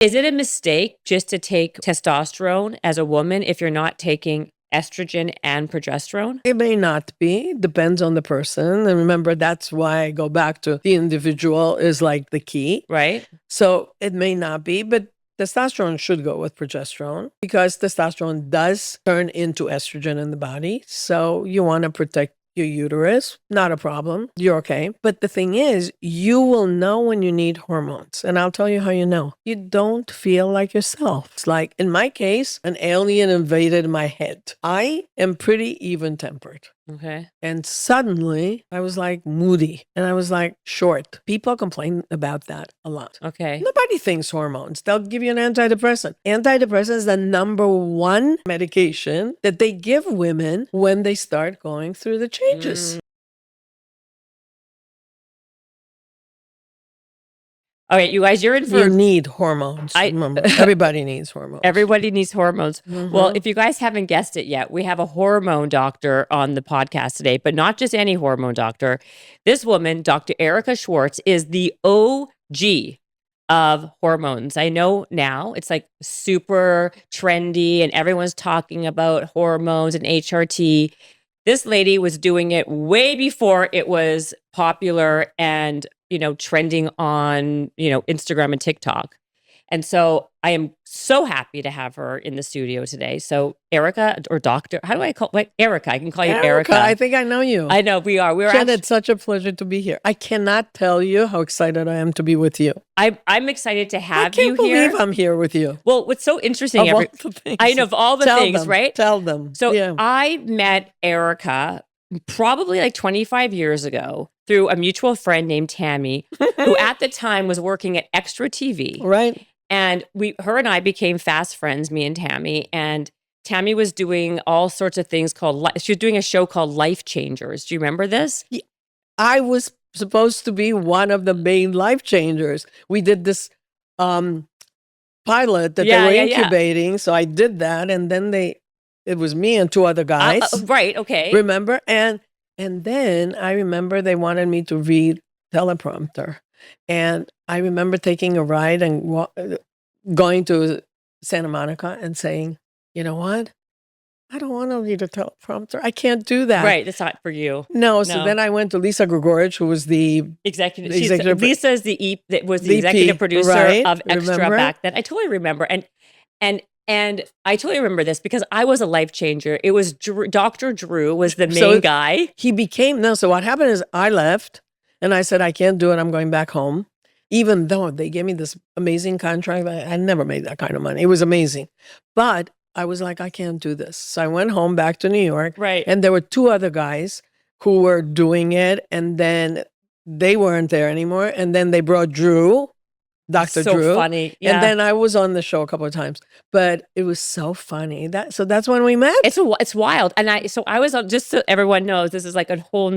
Is it a mistake just to take testosterone as a woman if you're not taking estrogen and progesterone? It may not be, depends on the person. And remember, that's why I go back to the individual is like the key. Right? So it may not be, but testosterone should go with progesterone because testosterone does turn into estrogen in the body. So you want to protect your uterus, not a problem. You're okay. But the thing is, you will know when you need hormones. And I'll tell you how you know. You don't feel like yourself. It's like, in my case, an alien invaded my head. I am pretty even tempered. Okay. And suddenly I was like moody and I was like short. People complain about that a lot. Okay. Nobody thinks hormones. They'll give you an antidepressant. Antidepressant is the number one medication that they give women when they start going through the changes. All right, you guys, you're in for... You need hormones. Remember, everybody needs hormones. Everybody needs hormones. Well, if you guys haven't guessed it yet, we have a hormone doctor on the podcast today, but not just any hormone doctor. This woman, Dr. Erika Schwartz, is the OG of hormones. I know now it's like super trendy and everyone's talking about hormones and HRT. This lady was doing it way before it was popular and, trending on, Instagram and TikTok. And so I am so happy to have her in the studio today. So Erika or Doctor, how do I call Erika? I can call you Erika. I think I know you. I know we are. Jen, it's such a pleasure to be here. I cannot tell you how excited I am to be with you. I'm excited to have you here. I can't believe I'm here with you. Well, what's so interesting, I know of all the things, right? Tell them. So I met Erika probably like 25 years ago through a mutual friend named Tammy, who at the time was working at Extra TV. Right. And her and I became fast friends, me and Tammy. And Tammy was doing all sorts of things she was doing a show called Life Changers. Do you remember this? Yeah, I was supposed to be one of the main life changers. We did this pilot that they were incubating. So I did that. And then it was me and two other guys. Right. Okay. Remember? And then I remember they wanted me to read teleprompter. And I remember taking a ride and going to Santa Monica and saying, you know what? I don't want to read a teleprompter. I can't do that. Right. That's not for you. No. So then I went to Lisa Grigorich, who was the executive. Lisa was the executive producer of Extra back then. I totally remember. And I totally remember this because I was a life changer. It was Dr. Drew was the main guy. He became, so what happened is I left. And I said, I can't do it. I'm going back home. Even though they gave me this amazing contract, I never made that kind of money. It was amazing. But I was like, I can't do this. So I went home back to New York. Right. And there were two other guys who were doing it. And then they weren't there anymore. And then they brought Drew. Dr. Drew. So funny. Yeah. And then I was on the show a couple of times, but it was so funny. So that's when we met. It's wild. And I was just so everyone knows, this is like a whole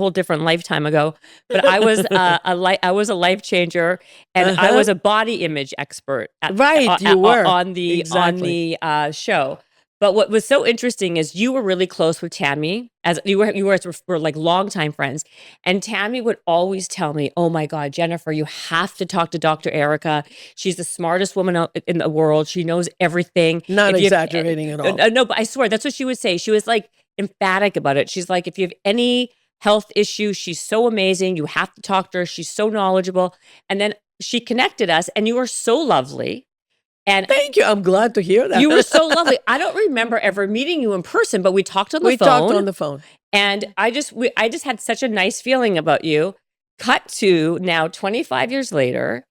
different lifetime ago. But I was I was a life changer, and I was a body image expert. You were on the show. But what was so interesting is you were really close with Tammy, as you were like longtime friends. And Tammy would always tell me, "Oh my God, Jennifer, you have to talk to Dr. Erika. She's the smartest woman in the world. She knows everything." Not exaggerating at all. No, but I swear that's what she would say. She was like emphatic about it. She's like, if you have any health issues, she's so amazing. You have to talk to her. She's so knowledgeable. And then she connected us, and you were so lovely. And thank you. I'm glad to hear that. You were so lovely. I don't remember ever meeting you in person, but we talked on the phone. We talked on the phone. And I just had such a nice feeling about you. Cut to now 25 years later.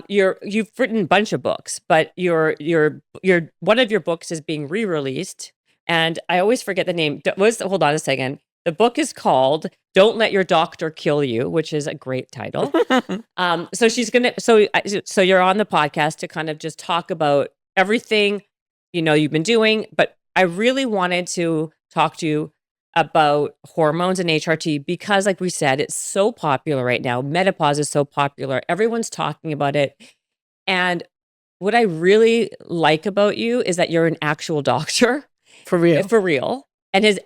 You've written a bunch of books, but your one of your books is being re-released. And I always forget the name. Hold on a second. The book is called "Don't Let Your Doctor Kill You," which is a great title. So you're on the podcast to kind of just talk about everything, you've been doing. But I really wanted to talk to you about hormones and HRT because, like we said, it's so popular right now. Menopause is so popular. Everyone's talking about it. And what I really like about you is that you're an actual doctor. For real. For real.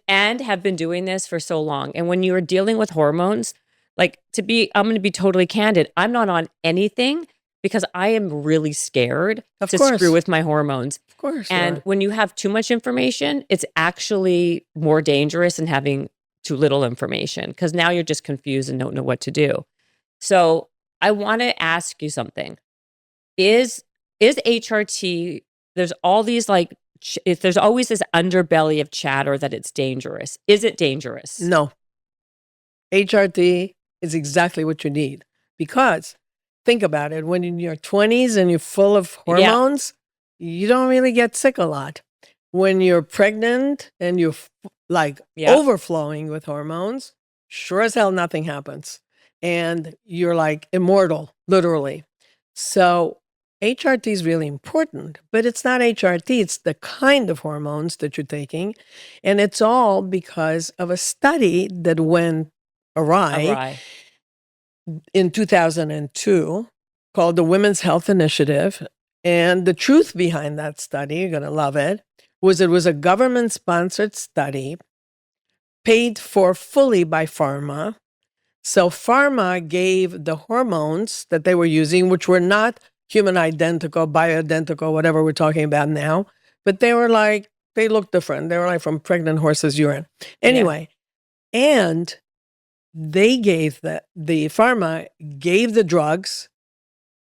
And have been doing this for so long. And when you're dealing with hormones, I'm going to be totally candid. I'm not on anything because I am really scared Of to course. screw with my hormones. Of course. you And are. when you have too much information, it's actually more dangerous than having too little information, because now you're just confused and don't know what to do. So I want to ask you something. Is HRT, there's all these like, if there's always this underbelly of chatter that it's dangerous. Is it dangerous? No. HRT is exactly what you need, because think about it. When in your 20s and you're full of hormones, you don't really get sick a lot. When you're pregnant and you're overflowing with hormones, sure as hell nothing happens. And you're like immortal, literally. So HRT is really important, but it's not HRT. It's the kind of hormones that you're taking. And it's all because of a study that went awry in 2002 called the Women's Health Initiative. And the truth behind that study, you're going to love it, was a government-sponsored study paid for fully by pharma. So pharma gave the hormones that they were using, which were not human identical, bioidentical, whatever we're talking about now, but they looked different. They were like from pregnant horses' urine. Anyway, and they gave the pharma gave the drugs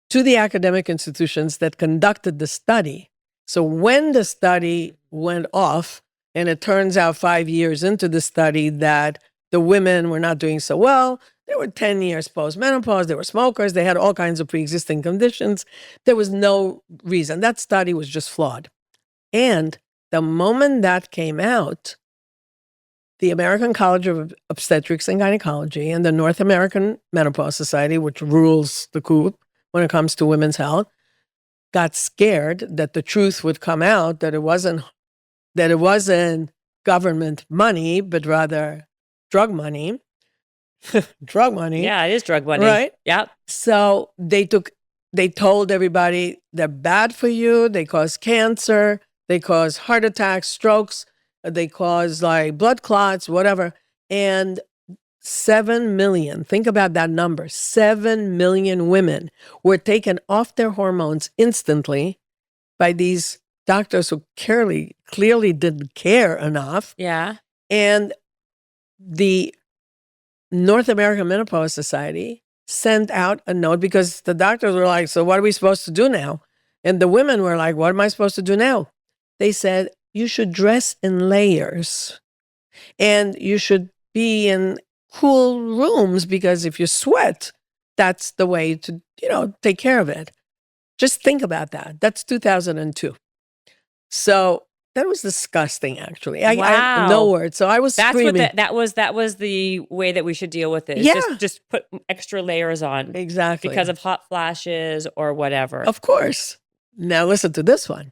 to the academic institutions that conducted the study. So when the study went off, and it turns out 5 years into the study that the women were not doing so well, they were 10 years post-menopause, they were smokers, they had all kinds of pre-existing conditions. There was no reason. That study was just flawed. And the moment that came out, the American College of Obstetrics and Gynecology and the North American Menopause Society, which rules the coop when it comes to women's health, got scared that the truth would come out, that it wasn't government money, but rather drug money. Drug money. Yeah, it is drug money. Right? Yep. So they told everybody they're bad for you. They cause cancer. They cause heart attacks, strokes. They cause like blood clots, whatever. And 7 million, think about that number, 7 million women were taken off their hormones instantly by these doctors who clearly didn't care enough. Yeah. And the North American Menopause Society sent out a note, because the doctors were like, so what are we supposed to do now? And the women were like, what am I supposed to do now? They said, you should dress in layers and you should be in cool rooms, because if you sweat, that's the way to, take care of it. Just think about that. That's 2002. So that was disgusting, actually. I no words. So I was screaming. That was the way that we should deal with it. Yeah. Just put extra layers on. Exactly. Because of hot flashes or whatever. Of course. Now listen to this one.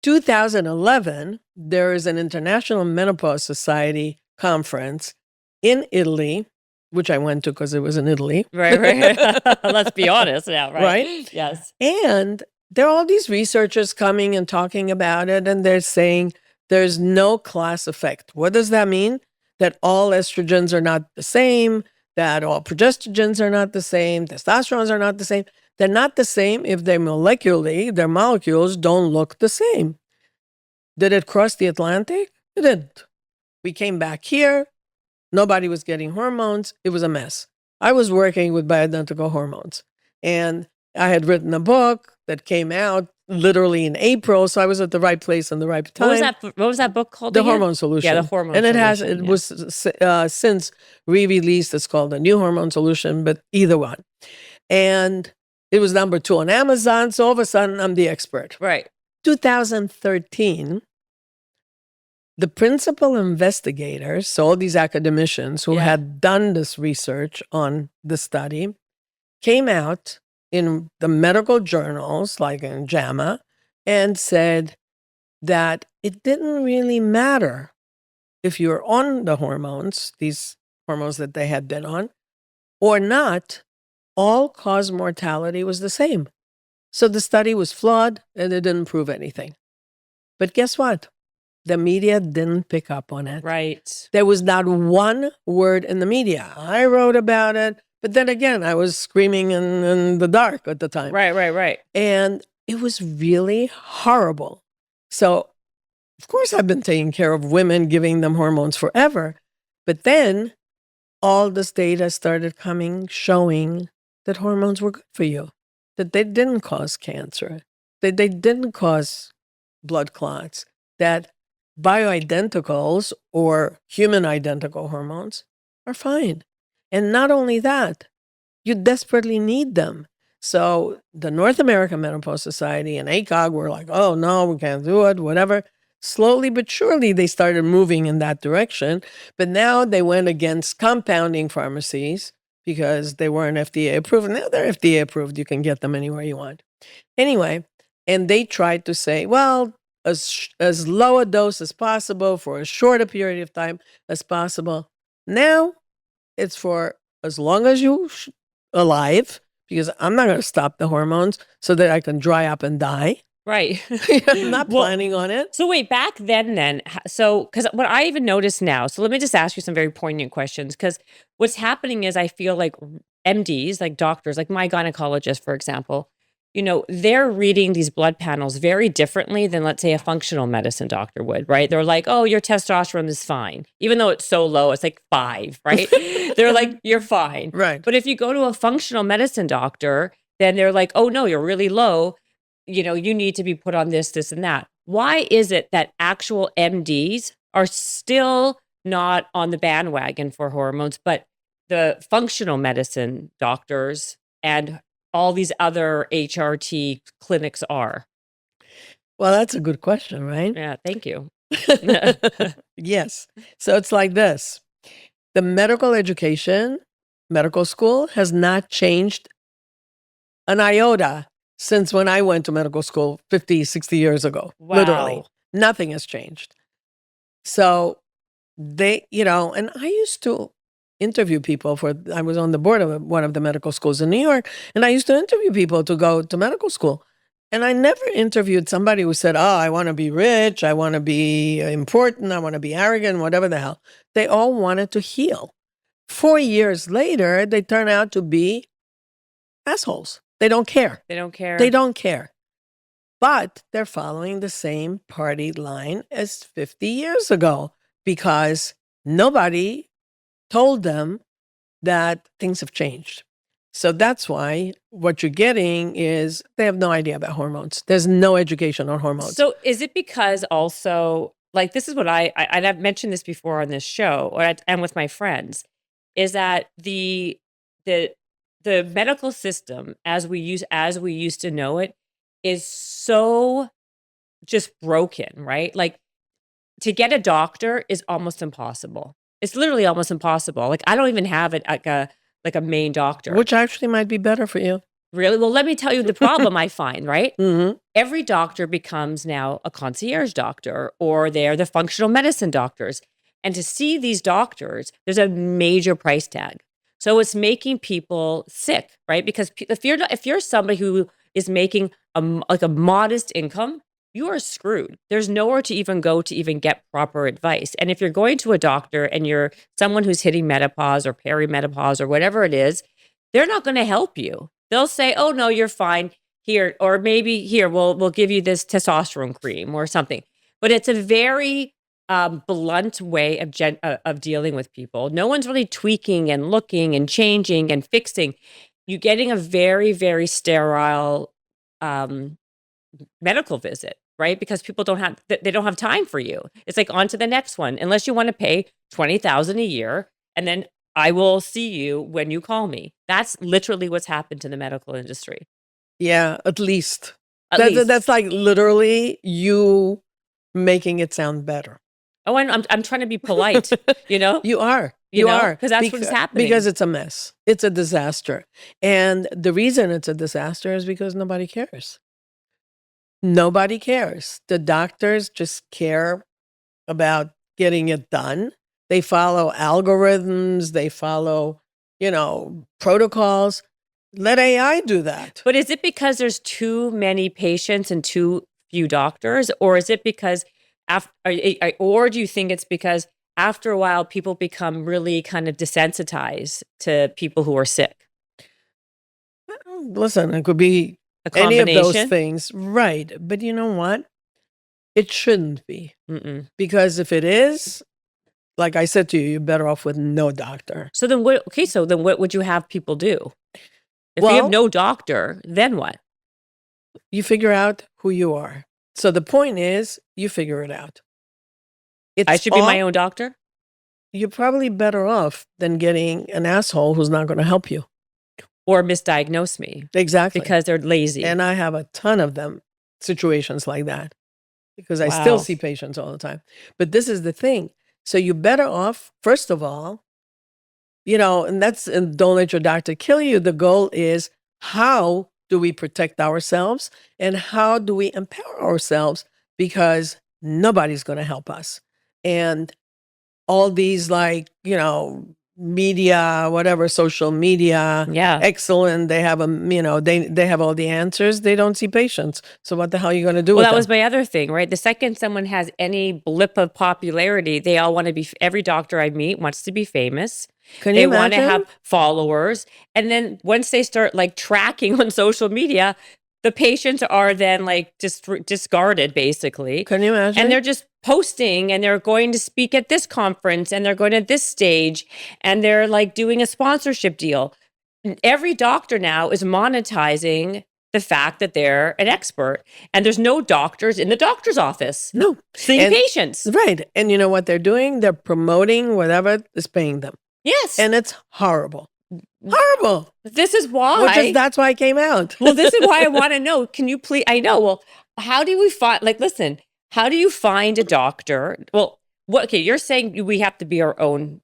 2011, there is an International Menopause Society conference in Italy, which I went to because it was in Italy. Right. Let's be honest now, right? Right? Yes. And there are all these researchers coming and talking about it, and they're saying there's no class effect. What does that mean? That all estrogens are not the same, that all progestogens are not the same, testosterons are not the same. They're not the same if their molecules don't look the same. Did it cross the Atlantic? It didn't. We came back here. Nobody was getting hormones. It was a mess. I was working with bioidentical hormones, and I had written a book that came out literally in April, so I was at the right place and the right time. What was that book called? The again? Hormone Solution. Yeah, the Hormone and Solution. it was since re-released. It's called the New Hormone Solution, but either one. And it was number 2 on Amazon, so all of a sudden I'm the expert. Right. 2013, the principal investigators, so all these academicians who had done this research on the study, came out in the medical journals, like in JAMA, and said that it didn't really matter if you're on the hormones, these hormones that they had been on, or not. All-cause mortality was the same. So the study was flawed and it didn't prove anything. But guess what? The media didn't pick up on it. Right. There was not one word in the media. I wrote about it. But then again, I was screaming in the dark at the time. Right. And it was really horrible. So, of course, I've been taking care of women, giving them hormones forever. But then all this data started coming, showing that hormones were good for you, that they didn't cause cancer, that they didn't cause blood clots, that bioidenticals or human identical hormones are fine. And not only that, you desperately need them. So the North American Menopause Society and ACOG were like, oh, no, we can't do it, whatever. Slowly but surely, they started moving in that direction. But now they went against compounding pharmacies because they weren't FDA approved. Now they're FDA approved. You can get them anywhere you want. Anyway, and they tried to say, well, as low a dose as possible for as short a period of time as possible. Now it's for as long as you're alive, because I'm not going to stop the hormones so that I can dry up and die. Right. I'm not planning on it. So wait, back then, so, because what I even notice now, so let me just ask you some very poignant questions, because what's happening is I feel like MDs, like doctors, like my gynecologist, for example, they're reading these blood panels very differently than, let's say, a functional medicine doctor would, right? They're like, oh, your testosterone is fine. Even though it's so low, it's like 5, right? They're like, you're fine. Right. But if you go to a functional medicine doctor, then they're like, oh, no, you're really low. You need to be put on this, and that. Why is it that actual MDs are still not on the bandwagon for hormones, but the functional medicine doctors and all these other HRT clinics are? Well, that's a good question, right? Yeah, thank you. Yes. So it's like this. The medical education, medical school has not changed an iota since when I went to medical school 50, 60 years ago. Wow. Literally. Nothing has changed. So they, and I used to interview people I was on the board of one of the medical schools in New York, and I used to interview people to go to medical school. And I never interviewed somebody who said, oh, I want to be rich, I want to be important, I want to be arrogant, whatever the hell. They all wanted to heal. 4 years later, they turn out to be assholes. They don't care. They don't care. They don't care. But they're following the same party line as 50 years ago because nobody told them that things have changed. So that's why what you're getting is they have no idea about hormones. There's no education on hormones. So is it because also, like, this is what and I've mentioned this before on this show and with my friends, is that the medical system as we used to know it is so just broken, right? Like, to get a doctor is almost impossible. It's literally almost impossible. Like, I don't even have it like a main doctor. Which actually might be better for you. Really? Well, let me tell you the problem I find, right? Mm-hmm. Every doctor becomes now a concierge doctor, or they're the functional medicine doctors. And to see these doctors, there's a major price tag. So it's making people sick, right? Because if you're somebody who is making a modest income, you are screwed. There's nowhere to even go to even get proper advice. And if you're going to a doctor and you're someone who's hitting menopause or perimenopause or whatever it is, they're not going to help you. They'll say, oh, no, you're fine here. Or maybe here, we'll give you this testosterone cream or something. But it's a very blunt way of dealing with people. No one's really tweaking and looking and changing and fixing. You're getting a very, very sterile medical visit, right? Because people don't have time for you. It's like on to the next one, unless you want to pay $20,000 a year, and then I will see you when you call me. That's literally what's happened to the medical industry. Yeah, at least. At least. That's like literally you making it sound better. Oh, I'm trying to be polite, You are. You are. Because that's what's happening. Because it's a mess. It's a disaster. And the reason it's a disaster is because nobody cares. Nobody cares. The doctors just care about getting it done. They follow algorithms. They follow, protocols. Let AI do that. But is it because there's too many patients and too few doctors? Or is it because or do you think it's because after a while, people become really kind of desensitized to people who are sick? Listen, it could be A any of those combination? things. Right. But you know what? It shouldn't be. Mm-mm. Because if it is, like I said to you, you're better off with no doctor. So then what? Okay, so then what would you have people do? If you have Well, no doctor, then what? you figure out who you are. So the point is, you figure it out. I It's should be my all, own doctor? you're probably better off than getting an asshole who's not going to help you. Or misdiagnose me Exactly. because they're lazy. And I have a ton of them, situations like that, because I still Wow. see patients all the time. But this is the thing. So you're better off, first of all, and don't let your doctor kill you. The goal is, how do we protect ourselves and how do we empower ourselves? Because nobody's going to help us. And all these, media, whatever, social media, Yeah. excellent. They have they have all the answers. They don't see patients. So what the hell are you going to do Well, with that them? was my other thing, right? The second someone has any blip of popularity, they all want to be, every doctor I meet wants to be famous. Can They you want to imagine? have followers. And then once they start like tracking on social media, the patients are then like just discarded basically. Can you imagine? And they're just posting and they're going to speak at this conference and they're going to this stage and they're like doing a sponsorship deal. Every doctor now is monetizing the fact that they're an expert, and there's no doctors in the doctor's office No. seeing And- patients. Right. And you know what they're doing? They're promoting whatever is paying them. Yes. And it's horrible. Horrible. This is why. That's why I came out. Well, this is why I want to know. Can you please? I know. Well, how do we find, listen, how do you find a doctor? Well, okay, you're saying we have to be our own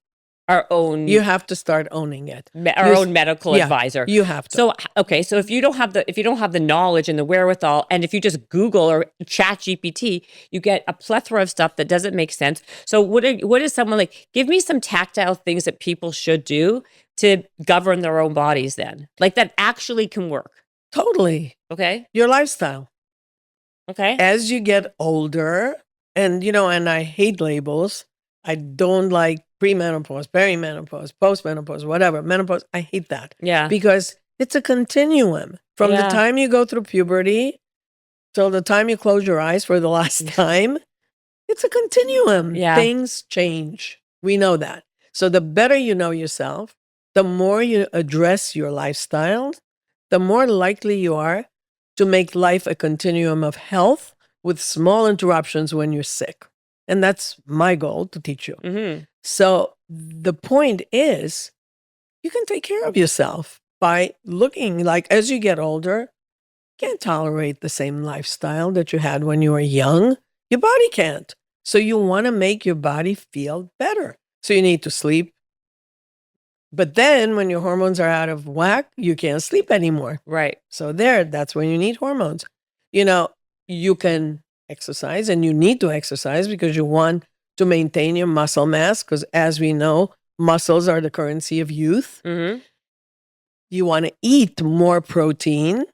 You have to start owning it. our own medical advisor. You have to. So, okay, so if you don't have the knowledge and the wherewithal, and if you just Google or Chat GPT, you get a plethora of stuff that doesn't make sense. So what is someone like, give me some tactile things that people should do to govern their own bodies then? Like that actually can work. Totally. Okay? Your lifestyle. Okay. As you get older, and I hate labels. I don't like premenopause, perimenopause, postmenopause, whatever. Menopause, I hate that. Yeah. Because it's a continuum. From the time you go through puberty till the time you close your eyes for the last time, it's a continuum. Yeah. Things change. We know that. So the better you know yourself, the more you address your lifestyle, the more likely you are to make life a continuum of health with small interruptions when you're sick. And that's my goal to teach you. Mm-hmm. So the point is, you can take care of yourself by looking, like, as you get older, you can't tolerate the same lifestyle that you had when you were young. Your body can't. So you want to make your body feel better. So you need to sleep. But then when your hormones are out of whack, you can't sleep anymore. Right. So that's when you need hormones. You can exercise, and you need to exercise because you want to maintain your muscle mass, because as we know, muscles are the currency of youth. Mm-hmm. You want to eat more protein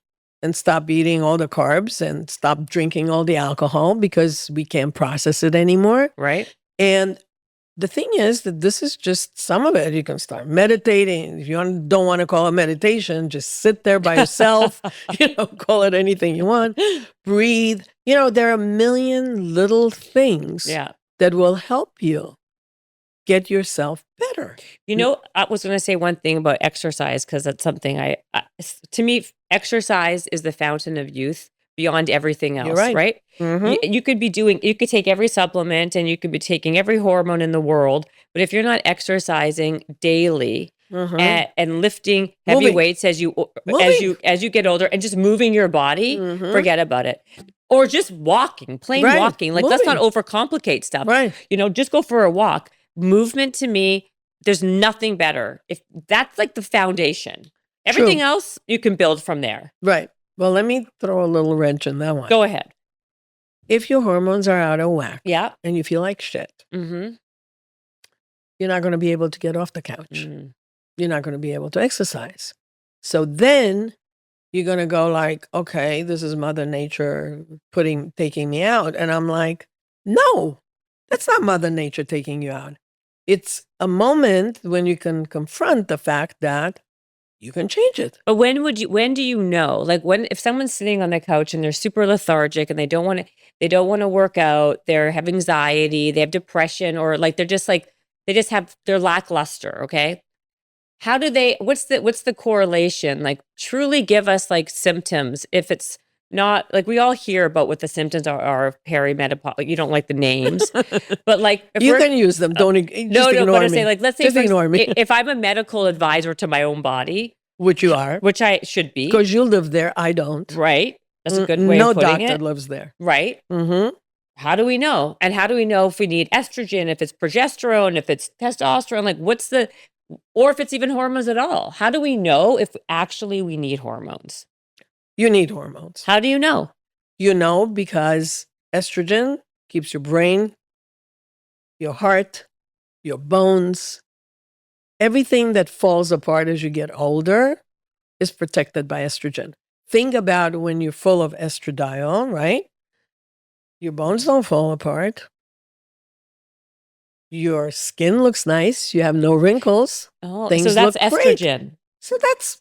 and stop eating all the carbs and stop drinking all the alcohol because we can't process it anymore. Right. And the thing is that this is just some of it. You can start meditating. If you don't want to call it meditation, just sit there by yourself, call it anything you want. Breathe. There are a million little things that will help you get yourself better. I was going to say one thing about exercise, because that's something to me, exercise is the fountain of youth beyond everything else, You're right? Mm-hmm. You could take every supplement and you could be taking every hormone in the world, but if you're not exercising daily and lifting heavy weights as you get older and just moving your body, forget about it. Or just walking, walking. Like, let's not overcomplicate stuff. Right. Just go for a walk. Movement, to me, there's nothing better. If that's like the foundation. Everything else you can build from there. Right. Well, let me throw a little wrench in that one. Go ahead. If your hormones are out of whack, and you feel like shit, mm-hmm. you're not going to be able to get off the couch. Mm-hmm. You're not going to be able to exercise. So then you're going to go like, okay, this is Mother Nature taking me out. And I'm like, no, that's not Mother Nature taking you out. It's a moment when you can confront the fact that you can change it. But when do you know? Like if someone's sitting on the couch and they're super lethargic and they don't want to work out, they have anxiety, they have depression, or like they're lackluster, okay? How do they what's the correlation? Like truly give us like symptoms if it's not like we all hear about what the symptoms are of perimenopause. Like, you don't like the names, but like if You can use them. Don't just no, ignore but I'm me. saying like let's say Just ignore me. if I'm a medical advisor to my own body, Which you are. which I should be, Because you live there. I don't. right? That's a good way No of putting doctor it, lives there. right? Mm-hmm. How do we know? And how do we know if we need estrogen, if it's progesterone, if it's testosterone? Like or if it's even hormones at all? How do we know if actually we need hormones? You need hormones. How do you know? You know, because estrogen keeps your brain, your heart, your bones, everything that falls apart as you get older is protected by estrogen. Think about when you're full of estradiol, right? Your bones don't fall apart. Your skin looks nice. You have no wrinkles. Oh, Things so that's look great. estrogen. So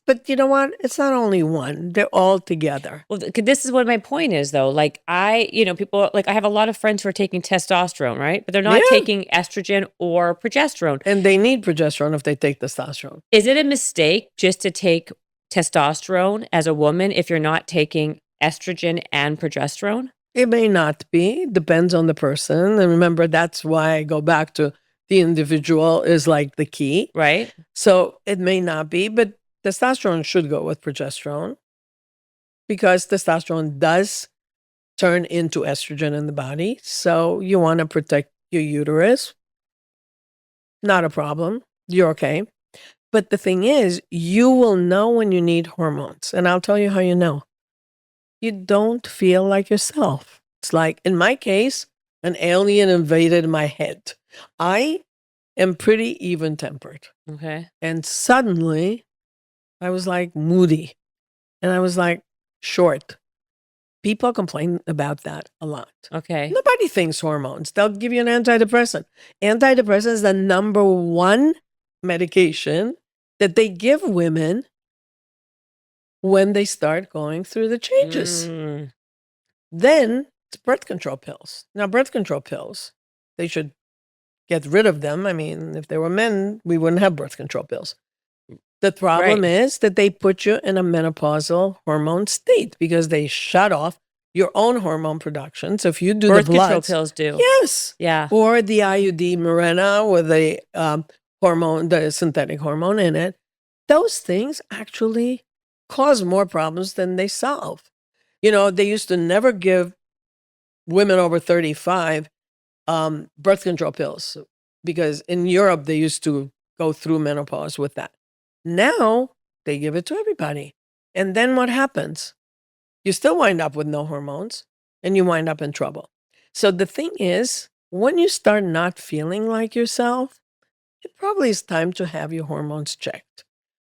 but you know what? It's not only one. They're all together. Well, this is what my point is, though. Like people, like I have a lot of friends who are taking testosterone, right? But they're not Yeah. taking estrogen or progesterone. And they need progesterone if they take testosterone. Is it a mistake just to take testosterone as a woman if you're not taking estrogen and progesterone? It may not be. Depends on the person. And remember, that's why I go back to the individual is like the key. Right. So it may not be, but testosterone should go with progesterone because testosterone does turn into estrogen in the body. So you want to protect your uterus. Not a problem. You're okay. But the thing is, you will know when you need hormones. And I'll tell you how you know. You don't feel like yourself. It's like, in my case, an alien invaded my head. I am pretty even-tempered. Okay. And suddenly, I was like moody. And I was like short. People complain about that a lot. Okay. Nobody thinks hormones. They'll give you an antidepressant. Antidepressant is the number one medication that they give women when they start going through the changes. Then it's birth control pills. Now, birth control pills, they should get rid of them. I mean, if they were men, we wouldn't have birth control pills. The problem is that they put you in a menopausal hormone state because they shut off your own hormone production. So if you do birth the bloods, control pills do. yes, Yeah. or the IUD Mirena with the hormone, the synthetic hormone in it, those things actually cause more problems than they solve. You know, they used to never give women over 35 birth control pills because in Europe they used to go through menopause with that. Now they give it to everybody. And then what happens? You still wind up with no hormones and you wind up in trouble. So the thing is, when you start not feeling like yourself, it probably is time to have your hormones checked.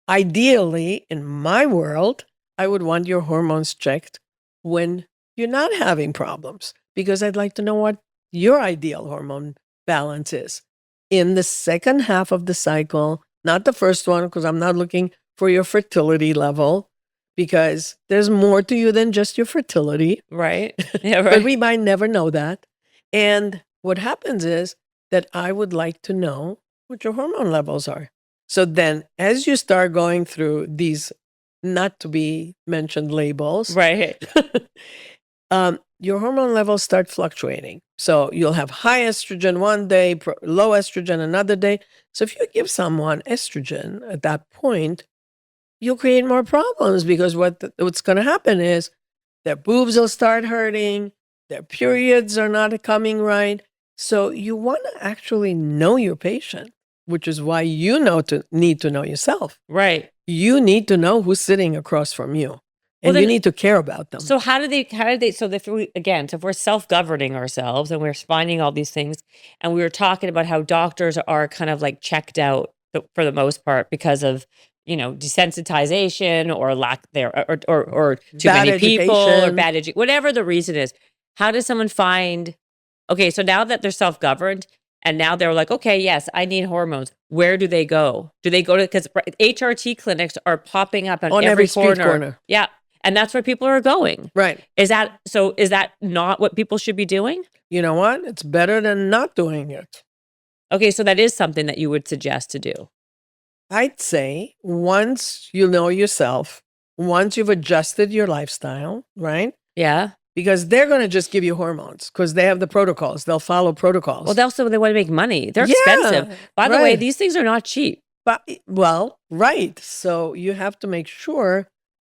Ideally, in my world, I would want your hormones checked when you're not having problems because I'd like to know what your ideal hormone balance is. In the second half of the cycle, not the first one, because I'm not looking for your fertility level, because there's more to you than just your fertility. Right. Yeah, right. But we might never know that. And what happens is that I would like to know what your hormone levels are. So then as you start going through these not to be mentioned labels, Right. your hormone levels start fluctuating. So you'll have high estrogen one day, low estrogen another day. So if you give someone estrogen at that point, you'll create more problems because what's going to happen is their boobs will start hurting, their periods are not coming right. So you want to actually know your patient, which is why you need to know yourself. Right. You need to know who's sitting across from you. And Well, you then- need to care about them. So how do they, so if we're self-governing ourselves and we're finding all these things, and we were talking about how doctors are kind of like checked out for the most part because of, desensitization or lack there, or too Bad many people or education. bad education, whatever the reason is. How does someone find, okay, so now that they're self-governed And now they're like, okay, yes, I need hormones. Where do they go? Do they go to, because HRT clinics are popping up on every street corner. Yeah. And that's where people are going. Right. Is that not what people should be doing? You know what? It's better than not doing it. Okay, so that is something that you would suggest to do. I'd say once you know yourself, once you've adjusted your lifestyle, right? Yeah. Because they're going to just give you hormones because they have the protocols. They'll follow protocols. Well, they want to make money. They're expensive. By the way, these things are not cheap. Right. So you have to make sure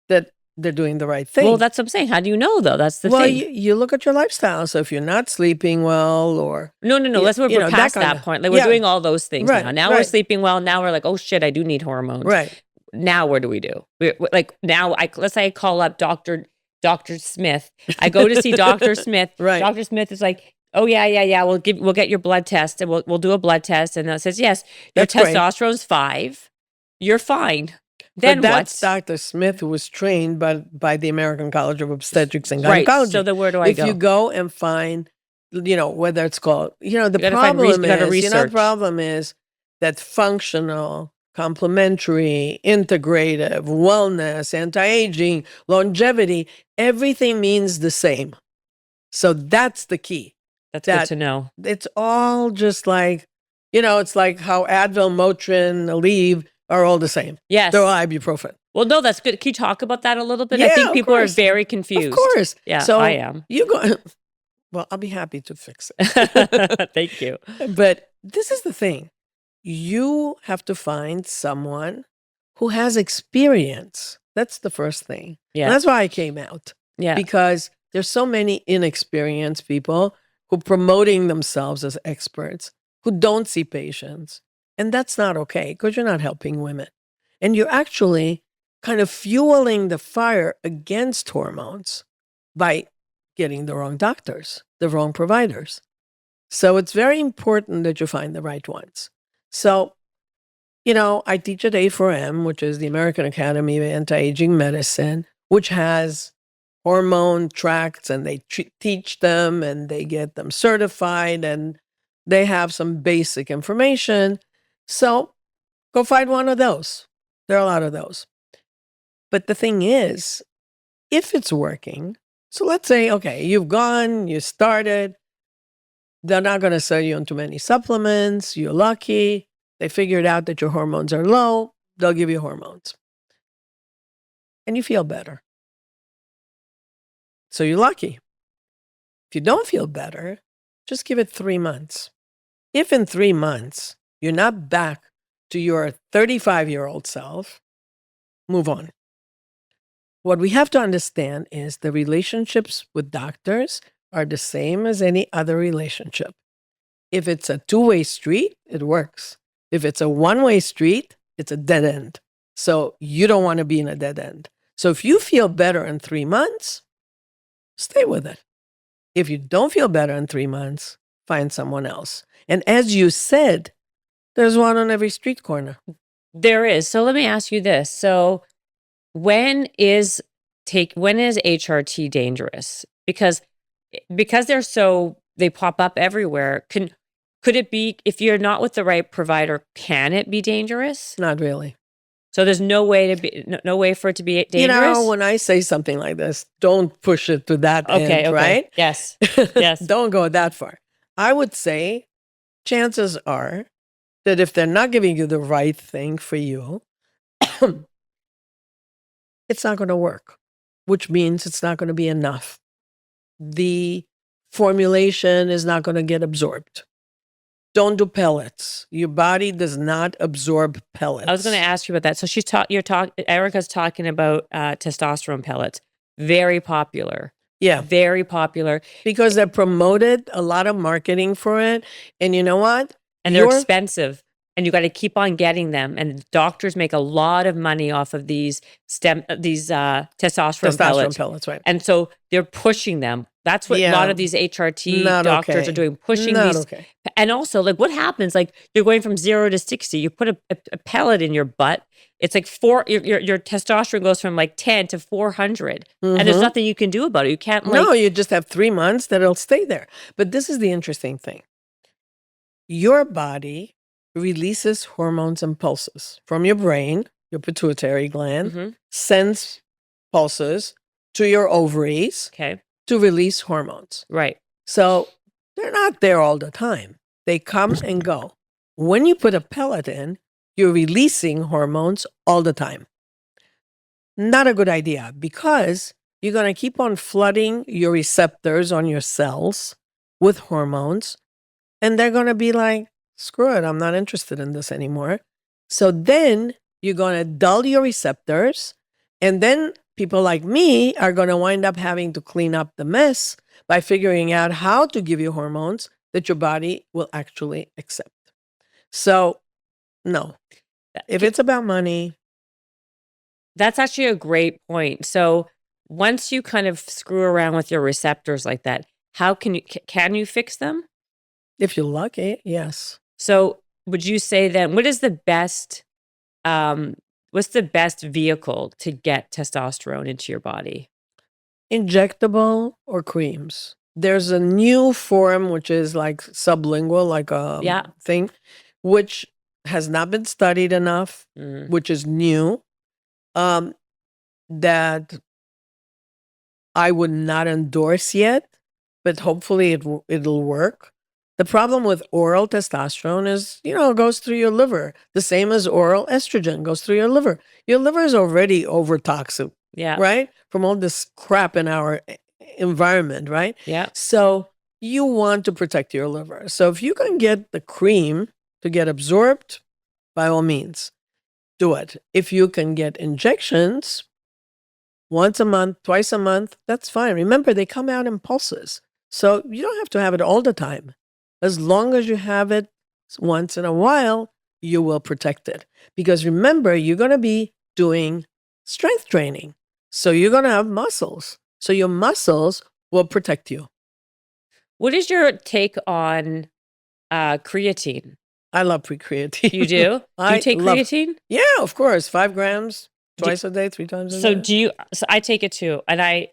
that they're doing the right thing. Well, that's what I'm saying. How do you know, though? That's the thing. Well, you look at your lifestyle. So if you're not sleeping well or... No. We're past that point. Like, we're doing all those things now. Now we're sleeping well. Now we're like, oh, shit, I do need hormones. Right. Now what do we do? Let's say I call up Dr. Smith. I go to see Dr. Smith. Right. Dr. Smith is like, oh, yeah. We'll get your blood test and we'll do a blood test. And it says, yes, your testosterone's 5. You're fine. Then that's Dr. Smith, who was trained by the American College of Obstetrics and Gynecology. Right. So then where do I go? If you go and find, whether it's called, the problem is that functional, complementary, integrative, wellness, anti-aging, longevity, everything means the same. So that's the key. That's good to know. It's all just like, it's like how Advil, Motrin, Aleve are all the same. Yes. They're all ibuprofen. Well, no, that's good. Can you talk about that a little bit? Yeah, I think people are very confused. Of course. Yeah, so I am. You go. Well, I'll be happy to fix it. Thank you. But this is the thing. You have to find someone who has experience. That's the first thing. Yeah. And that's why I came out. Yeah. Because there's so many inexperienced people who are promoting themselves as experts who don't see patients. And that's not okay because you're not helping women. And you're actually kind of fueling the fire against hormones by getting the wrong doctors, the wrong providers. So it's very important that you find the right ones. So, I teach at A4M, which is the American Academy of Anti-Aging Medicine, which has hormone tracts, and they teach them and they get them certified and they have some basic information. So go find one of those. There are a lot of those. But the thing is, if it's working, so let's say, okay, you've gone, you started, they're not going to sell you on too many supplements, you're lucky, they figured out that your hormones are low, they'll give you hormones. And you feel better. So you're lucky. If you don't feel better, just give it 3 months. If in 3 months, you're not back to your 35-year-old self, move on. What we have to understand is the relationships with doctors are the same as any other relationship. If it's a two-way street, it works. If it's a one-way street, it's a dead end. So you don't want to be in a dead end. So if you feel better in 3 months, stay with it. If you don't feel better in 3 months, find someone else. And as you said, there's one on every street corner. There is. So let me ask you this. So when is HRT dangerous? Because they pop up everywhere. Could it be, if you're not with the right provider, can it be dangerous? Not really. So there's no way for it to be dangerous? When I say something like this, don't push it to that end, right? Yes. Don't go that far. I would say chances are that if they're not giving you the right thing for you, it's not going to work, which means it's not going to be enough. The formulation is not going to get absorbed. Don't do pellets. Your body does not absorb pellets. I was going to ask you about that. So Erika's talking about testosterone pellets. Very popular. Yeah. Very popular. Because they're promoted, a lot of marketing for it. And you know what? And they're expensive. And you got to keep on getting them. And doctors make a lot of money off of these testosterone pellets. Right. And so they're pushing them. That's what a lot of these HRT doctors are doing, pushing these. Okay. And also, like, what happens? Like, you're going from 0 to 60. You put a pellet in your butt. It's like your testosterone goes from like 10 to 400. And there's nothing you can do about it. You can't No, you just have 3 months that it'll stay there. But this is the interesting thing. your body releases hormones and pulses from your brain, your pituitary gland, Mhm. sends pulses to your ovaries Okay. to release hormones. Right. So they're not there all the time. They come and go. When you put a pellet in, you're releasing hormones all the time. Not a good idea because you're going to keep on flooding your receptors on your cells with hormones, and they're going to be like, screw it, I'm not interested in this anymore. So then you're going to dull your receptors, and then people like me are going to wind up having to clean up the mess by figuring out how to give you hormones that your body will actually accept. So, no. If it's about money, That's actually a great point. So once you kind of screw around with your receptors like that, how can you fix them? if you're lucky, yes. So would you say then what's the best vehicle to get testosterone into your body? Injectable or creams. There's a new form, which is like sublingual, like a Yeah. thing, which has not been studied enough, which is new, that I would not endorse yet, but hopefully it'll work. The problem with oral testosterone is, it goes through your liver. The same as oral estrogen goes through your liver. Your liver is already overtoxic, Yeah. right? From all this crap in our environment, right? Yeah. So you want to protect your liver. So if you can get the cream to get absorbed, by all means, do it. If you can get injections once a month, twice a month, that's fine. Remember, they come out in pulses. So you don't have to have it all the time. As long as you have it once in a while, you will protect it. Because remember, you're going to be doing strength training. So you're going to have muscles. So your muscles will protect you. What is your take on creatine? I love pre-creatine. You do? Do you take creatine? Yeah, of course. 5 grams twice a day, 3 times a day. So I take it too. And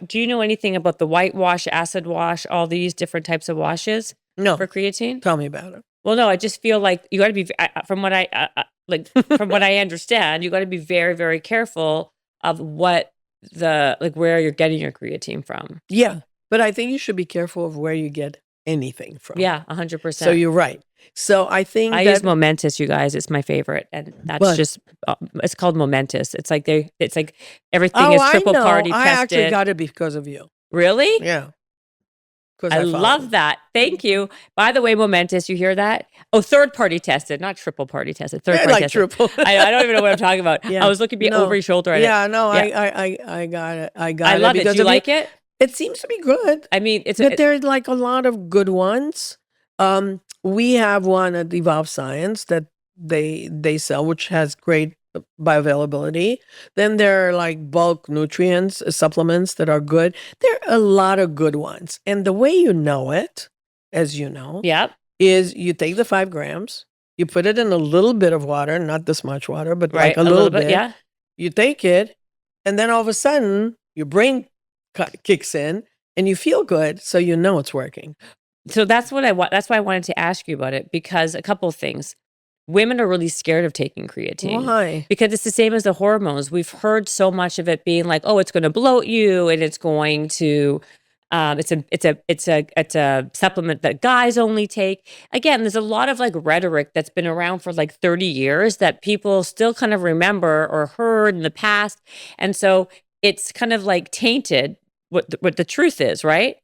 do you know anything about the whitewash, acid wash, all these different types of washes No. for creatine? Tell me about it. Well, no, I just feel like you got to be, from what I understand, you got to be very, very careful of where you're getting your creatine from. Yeah. But I think you should be careful of where you get anything from. Yeah, 100%. So you're right. So I think I use Momentous, you guys. It's my favorite, and that's just it's called Momentous. It's like everything is triple party tested. I actually got it because of you. Really? Yeah. I love that. Thank you. By the way, Momentous, you hear that? Oh, third party tested, not triple party tested. Third party tested. Triple. I don't even know what I'm talking about. Yeah. I was looking over your shoulder. I got it. I love it. Do you like it? It seems to be good. I mean, there's like a lot of good ones. We have one at Evolve Science that they sell, which has great bioavailability. Then there are like bulk nutrients, supplements that are good. There are a lot of good ones. And the way you know it, as you know, is you take the 5 grams, you put it in a little bit of water, not this much water, but like a little bit. Yeah. You take it, and then all of a sudden, your brain kicks in, and you feel good, so you know it's working. So that's why I wanted to ask you about it, because a couple of things. Women are really scared of taking creatine. Why? Because it's the same as the hormones. We've heard so much of it being like, oh, it's going to bloat you, and it's going to, it's a supplement that guys only take. Again, there's a lot of like rhetoric that's been around for like 30 years that people still kind of remember or heard in the past, and so it's kind of like tainted what the truth is, right?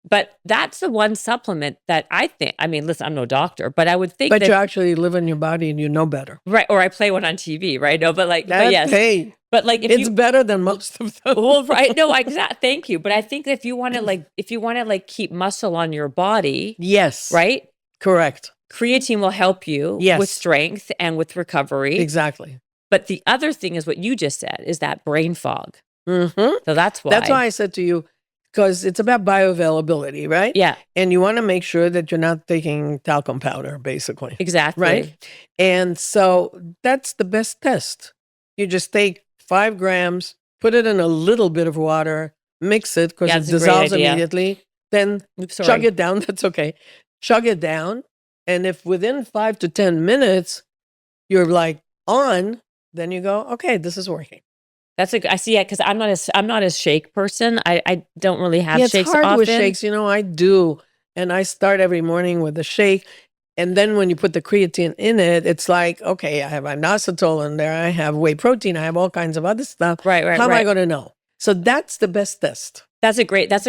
But that's the one supplement that I think, I mean, listen, I'm no doctor, but I would think But you actually live in your body and you know better. Right. Or I play one on TV, right? No, but like, yes. Hey, but like, it's better than most of them. Well, right. No, exactly. Thank you. But I think that if you want to keep muscle on your body. Yes. Right? Correct. Creatine will help you with strength and with recovery. Exactly. But the other thing is what you just said, is that brain fog. Mm-hmm. So that's why. That's why I said to you, because it's about bioavailability, right? Yeah. And you want to make sure that you're not taking talcum powder, basically. Exactly. Right? And so that's the best test. You just take 5 grams, put it in a little bit of water, mix it because it dissolves immediately. Then chug it down. That's okay. Chug it down And if within 5 to 10 minutes you're like on, then you go, okay, this is working. I see it because I'm not a shake person. I don't really have Yeah, it's shakes hard often. with shakes. I do. And I start every morning with a shake. And then when you put the creatine in it, it's like, okay, I have inositol in there. I have whey protein. I have all kinds of other stuff. Right. How am I going to know? So that's the best test. That's a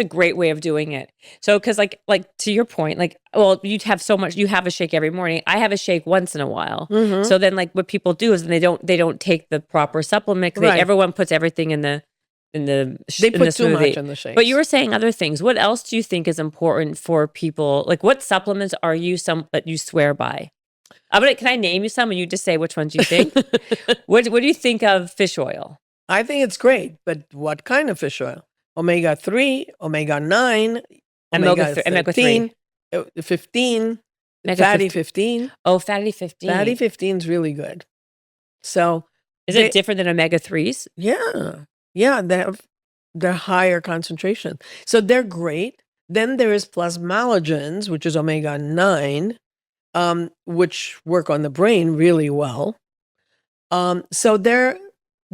great way of doing it. So, because like to your point, like, well, you have a shake every morning. I have a shake once in a while. Mhm. So then, like, what people do is they don't take the proper supplement. Right. Everyone puts everything in the They in the put too much smoothie. in the shakes. But you were saying other things. What else do you think is important for people? Like, what supplements are you that you swear by? Can I name you some, and you just say which ones you think? What do you think of fish oil? I think it's great, but what kind of fish oil? Omega-3, omega-9, omega-13, 15, fatty 15. Oh, fatty 15. Fatty 15 is really good. So is it different than omega-3s? Yeah, they're higher concentration. So they're great. Then there is plasmalogens, which is omega-9, which work on the brain really well. So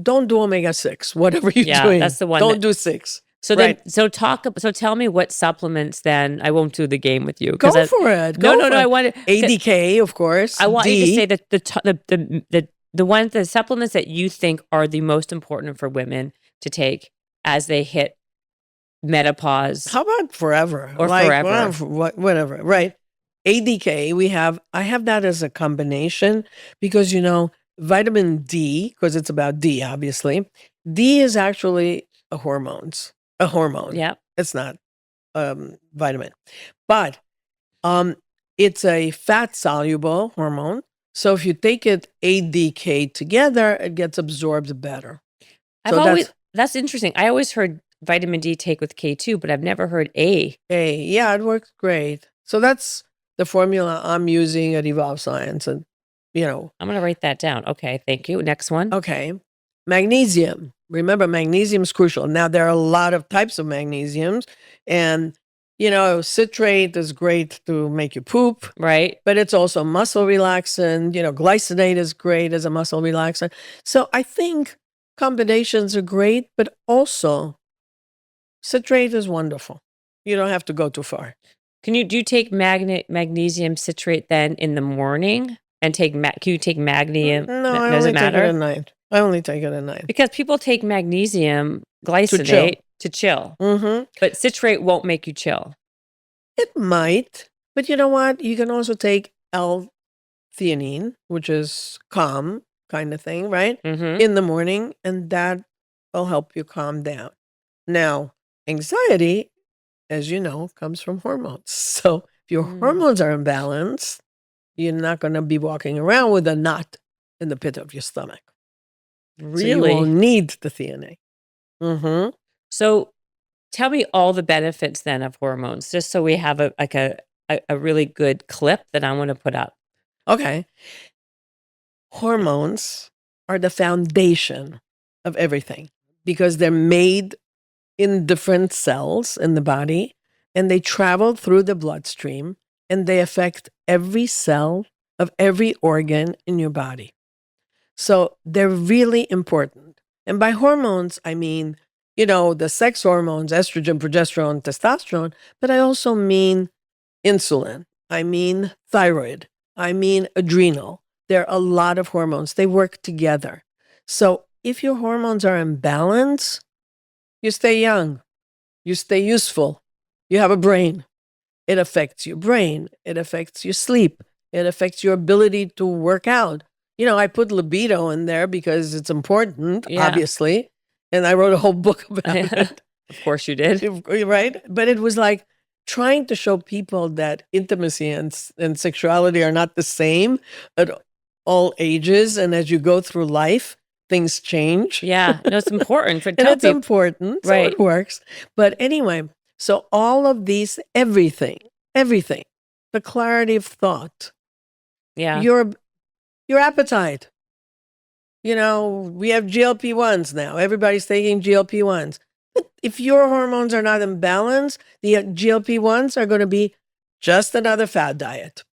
don't do omega-6, whatever you're doing. That's the one. Don't do 6. So right. So tell me what supplements then. I won't do the game with you. Go for it. No. I want ADK, of course. I want you to say that the supplements that you think are the most important for women to take as they hit menopause. How about forever? Or forever. Whatever. Right. ADK, I have that as a combination because, vitamin D, because it's about D, obviously. D is actually a hormone. Yeah. It's not vitamin. But it's a fat-soluble hormone. So if you take it ADK together, it gets absorbed better. That's interesting. I always heard vitamin D take with K2, but I've never heard A. Yeah, it works great. So that's the formula I'm using at Evolve Science. And, I'm going to write that down. Okay, thank you. Next one. Okay. Magnesium. Remember, magnesium is crucial. Now, there are a lot of types of magnesiums. And, citrate is great to make you poop. Right. But it's also muscle relaxant. Glycinate is great as a muscle relaxant. So I think combinations are great, but also citrate is wonderful. You don't have to go too far. Do you take magnesium citrate then in the morning and can you take magnesium? No, I only take it at night. I only take it at night. Because people take magnesium glycinate to chill. Mm-hmm. But citrate won't make you chill. It might. But you know what? You can also take L-theanine, which is calm kind of thing, right? Mm-hmm. In the morning, and that will help you calm down. Now, anxiety, as you know, comes from hormones. So if your hormones are imbalanced, you're not going to be walking around with a knot in the pit of your stomach. Really? So you will need the theanine. Mm-hmm. So tell me all the benefits then of hormones, just so we have a really good clip that I want to put up. Okay. Hormones are the foundation of everything because they're made in different cells in the body and they travel through the bloodstream and they affect every cell of every organ in your body. So they're really important. And by hormones, I mean, the sex hormones, estrogen, progesterone, testosterone, but I also mean insulin. I mean thyroid. I mean adrenal. There are a lot of hormones. They work together. So if your hormones are in balance, you stay young. You stay useful. You have a brain. It affects your brain. It affects your sleep. It affects your ability to work out. I put libido in there because it's important, obviously. And I wrote a whole book about it. Of course you did. Right? But it was like trying to show people that intimacy and sexuality are not the same at all ages. And as you go through life, things change. Yeah. No, it's important. And it's important. So right. It works. But anyway, so all of these, everything, the clarity of thought. Yeah. Your appetite. We have GLP-1s now. Everybody's taking GLP-1s. But if your hormones are not in balance, the GLP-1s are going to be just another fad diet.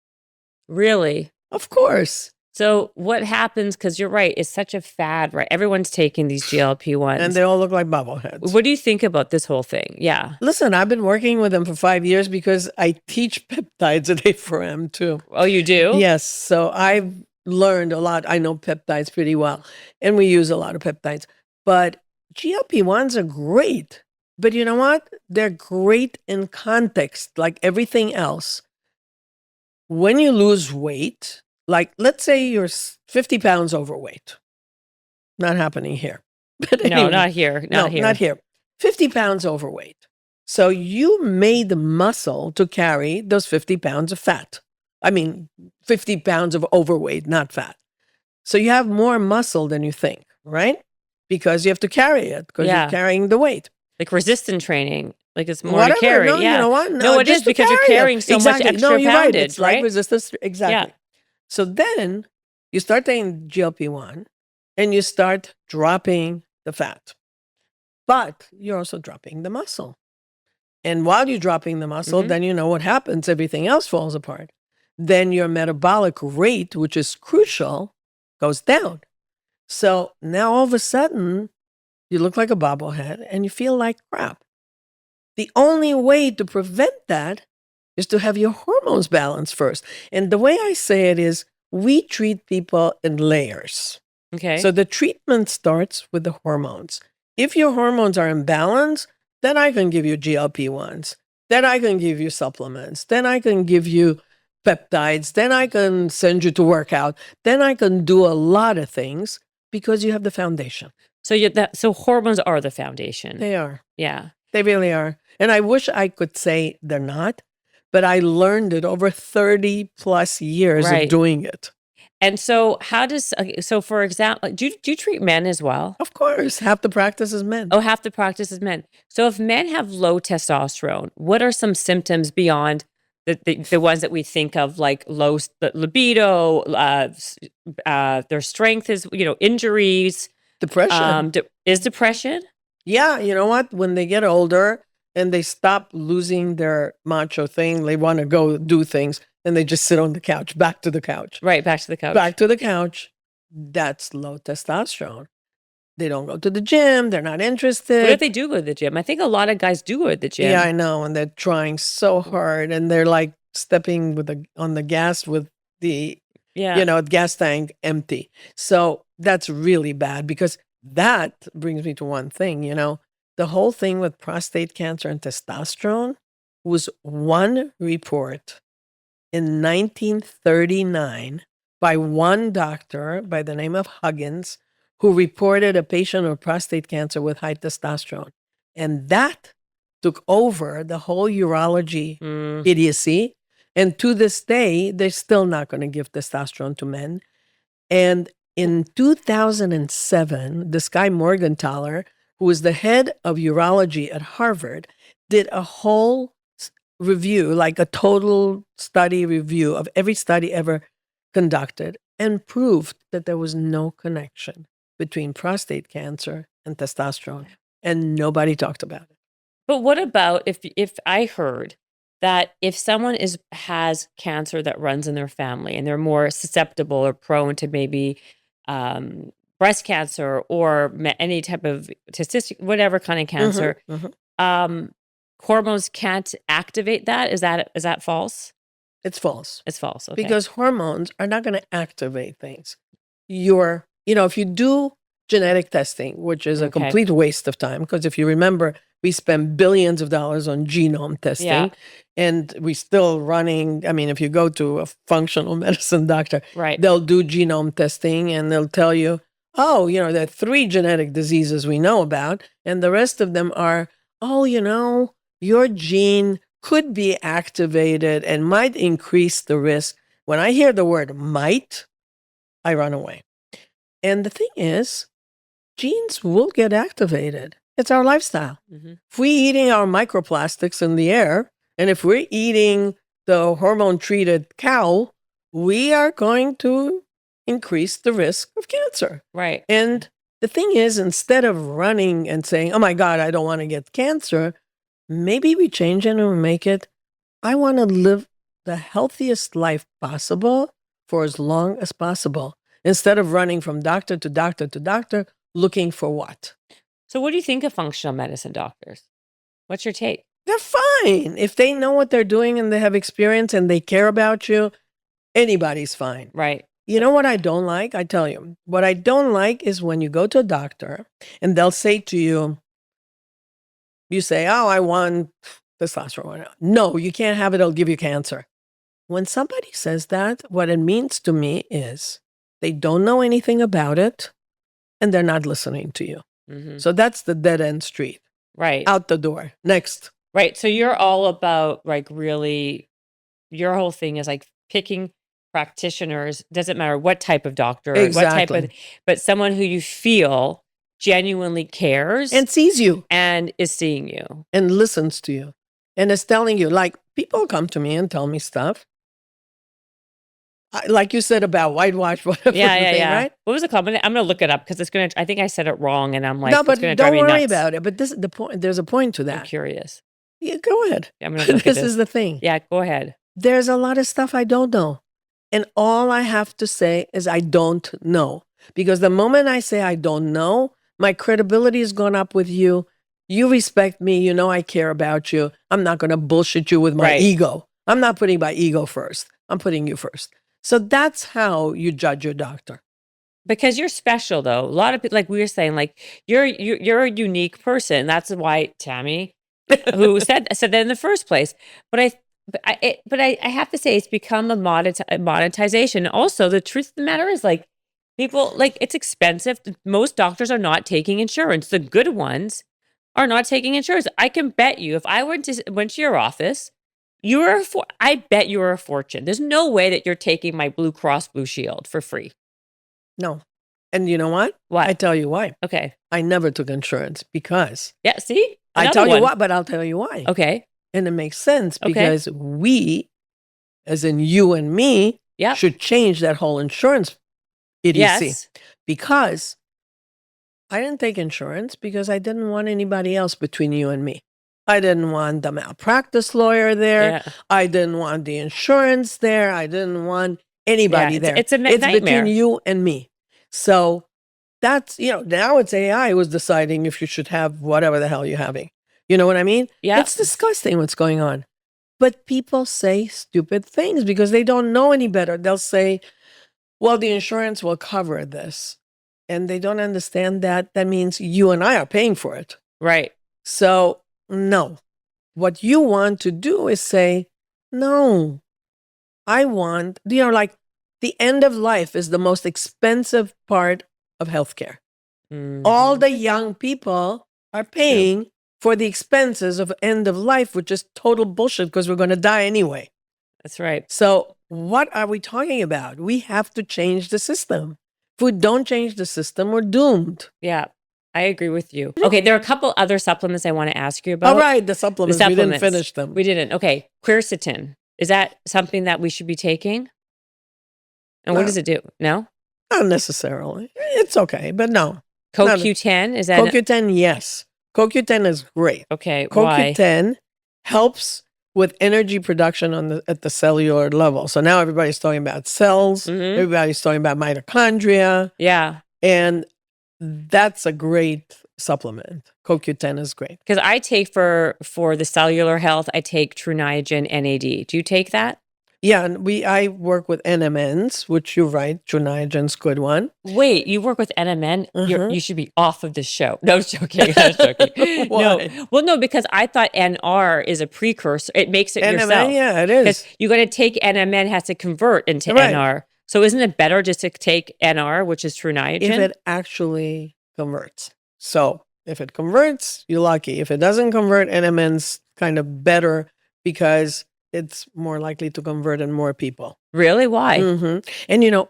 Really? Of course. So what happens, because you're right, it's such a fad, right? Everyone's taking these GLP-1s. And they all look like bobbleheads. What do you think about this whole thing? Yeah. Listen, I've been working with them for 5 years because I teach peptides at A4M too. Oh, you do? Yes. So I've learned a lot. I know peptides pretty well, and we use a lot of peptides. But GLP-1s are great. But you know what? They're great in context, like everything else. When you lose weight, like let's say you're 50 pounds overweight. Not happening here. But No, anyway, not here. Not here. Not here. 50 pounds overweight. So you made the muscle to carry those 50 pounds of fat. I mean, 50 pounds of overweight, not fat. So you have more muscle than you think, right? Because you have to carry it, because Yeah. you're carrying the weight. Like resistant training. Like it's more Whatever. to carry. No, yeah. you know what? No, it is just to because you're carry it. carrying so Exactly. much extra No, you're right. poundage, It's like right? resistance. Exactly. So then you start taking GLP-1 and you start dropping the fat. But you're also dropping the muscle. And while you're dropping the muscle, Mhm. then you know what happens. Everything else falls apart. Then your metabolic rate, which is crucial, goes down. So now all of a sudden, you look like a bobblehead and you feel like crap. The only way to prevent that is to have your hormones balanced first. And the way I say it is, we treat people in layers. Okay. So the treatment starts with the hormones. If your hormones are imbalanced, then I can give you GLP-1s. Then I can give you supplements. Then I can give you peptides. Then I can send you to work out. Then I can do a lot of things because you have the foundation. So hormones are the foundation. They are. Yeah. They really are. And I wish I could say they're not, but I learned it over 30 plus years Right. of doing it. And so so for example, do you treat men as well? Of course, half the practice is men. Oh, half the practice is men. So if men have low testosterone, what are some symptoms beyond the ones that we think of, like low libido, their strength is, injuries, Depression. is depression? Yeah, you know what? When they get older and they stop losing their macho thing, they want to go do things, and they just sit on the couch, back to the couch. Right, back to the couch. Back to the couch. That's low testosterone. They don't go to the gym. They're not interested. What if they do go to the gym? I think a lot of guys do go to the gym. Yeah, I know. And they're trying so hard, and they're like stepping on the gas with the gas tank empty. So that's really bad, because that brings me to one thing, the whole thing with prostate cancer and testosterone was one report in 1939 by one doctor by the name of Huggins, who reported a patient with prostate cancer with high testosterone. And that took over the whole urology idiocy. And to this day, they're still not going to give testosterone to men. And in 2007, this guy Morgenthaler, who was the head of urology at Harvard, did a whole review, like a total study review of every study ever conducted, and proved that there was no connection between prostate cancer and testosterone. And nobody talked about it. But what about if I heard that if someone has cancer that runs in their family and they're more susceptible or prone to maybe breast cancer or any type of whatever kind of cancer, hormones can't activate that? Is that false? It's false. It's false. Okay. Because hormones are not going to activate things. If you do genetic testing, which is a complete waste of time, because if you remember, we spend billions of dollars on genome testing, and we still running. I mean, if you go to a functional medicine doctor, they'll do genome testing and they'll tell you, there are 3 genetic diseases we know about, and the rest of them are, your gene could be activated and might increase the risk. When I hear the word might, I run away. And the thing is, genes will get activated. It's our lifestyle. If we're eating our microplastics in the air, and if we're eating the hormone-treated cow, we are going to increase the risk of cancer. Right. And the thing is, instead of running and saying, oh my God, I don't want to get cancer, maybe we change it and we make it, I want to live the healthiest life possible for as long as possible, instead of running from doctor to doctor to doctor looking for what? So what do you think of functional medicine doctors? What's your take? They're fine. If they know what they're doing and they have experience and they care about you, anybody's fine. Right. You know what I don't like? I tell you, what I don't like is when you go to a doctor and they'll say to you, you say, oh, I want testosterone. No, you can't have it. It'll give you cancer. When somebody says that, what it means to me is they don't know anything about it and they're not listening to you. Mhm. So that's the dead end street. Right. Out the door. Next. Right. So you're all about like really, your whole thing is like picking practitioners, doesn't matter what type of doctor, what type of, Exactly. but someone who you feel genuinely cares And sees you and is seeing you. and listens to you and is telling you, like, people come to me and tell me stuff. Like you said about whitewash, whatever. Yeah. Right? What was it called? I'm going to look it up because it's going to, I think I said it wrong and I'm like, No, it's but going to drive don't me worry nuts. about it. But this is the point. There's a point to I'm that. curious. Yeah, go ahead. I'm going to look at This this. is the thing. Yeah, go ahead. There's a lot of stuff I don't know. And all I have to say is I don't know. Because the moment I say I don't know, my credibility has gone up with you. You respect me. You know I care about you. I'm not going to bullshit you with my Right. ego. I'm not putting my ego first. I'm putting you first. So that's how you judge your doctor. Because you're special, though. A lot of people, like we were saying, like you're a unique person. That's why Tammy, who said that in the first place. But I have to say, it's become a monetization. Also, the truth of the matter is, like, people, like, it's expensive. Most doctors are not taking insurance. The good ones are not taking insurance. I can bet you, if I went to your office, I bet you were a fortune. There's no way that you're taking my Blue Cross Blue Shield for free. No. And you know what? What? I tell you why. Okay. I never took insurance because Yeah, see? I Another tell you one. what, but I'll tell you why. Okay. And it makes sense Okay. because we, as in you and me, Yeah. should change that whole insurance idiocy. Yes. Because I didn't take insurance because I didn't want anybody else between you and me. I didn't want the malpractice lawyer there. Yeah. I didn't want the insurance there. I didn't want anybody Yeah, there. it's a nightmare. between you and me. So that's, now it's AI who's deciding if you should have whatever the hell you're having. You know what I mean? Yeah. It's disgusting what's going on. But people say stupid things because they don't know any better. They'll say, well, the insurance will cover this. And they don't understand that means you and I are paying for it. Right. So, no. What you want to do is say, no, I want, like the end of life is the most expensive part of healthcare. All Mhm. the young people are paying for the expenses of end of life, which is total bullshit because we're going to die anyway. That's right. So what are we talking about? We have to change the system. If we don't change the system, we're doomed. Yeah. I agree with you. Okay, there are a couple other supplements I want to ask you about. All right, the supplements. We didn't finish them. We didn't. Okay, quercetin. Is that something that we should be taking? And what No. does it do? No? Not necessarily. It's okay, but no. CoQ10? Is that CoQ10, yes. CoQ10 is great. okay? Why? CoQ10 helps with energy production at the cellular level. So now everybody's talking about cells. Mhm. Everybody's talking about mitochondria. Yeah. And that's a great supplement. CoQ10 is great. Because I take for the cellular health, I take True Niagen NAD. Do you take that? Yeah, and I work with NMNs, which you're right. True Niagen's a good one. Wait, you work with NMN? Mhm. You should be off of this show. No, I was joking. I was joking. Why? No. Well, no, because I thought NR is a precursor. It makes it NMN, yourself. yeah, it Because is. you got to take NMN, has to convert into Right. NR. So isn't it better just to take NR, which is True Niagen? If it actually converts. So if it converts, you're lucky. If it doesn't convert, NMN's kind of better because it's more likely to convert in more people. Really? Why? Mhm. And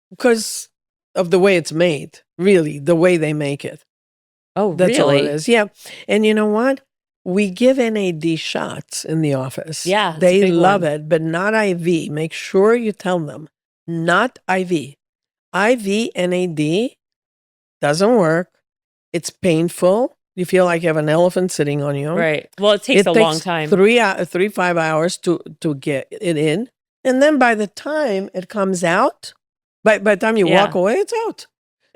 because of the way it's made, really, the way they make it. Oh, That's all it really? is. Yeah. And you know what? We give NAD shots in the office. Yeah, it's a They big love one. it, but not IV. Make sure you tell them, not IV. IV NAD doesn't work. It's painful. You feel like you have an elephant sitting on you. Right. Well, it takes a long time. 5 hours to get it in. And then by the time it comes out, by the time you walk away, it's out.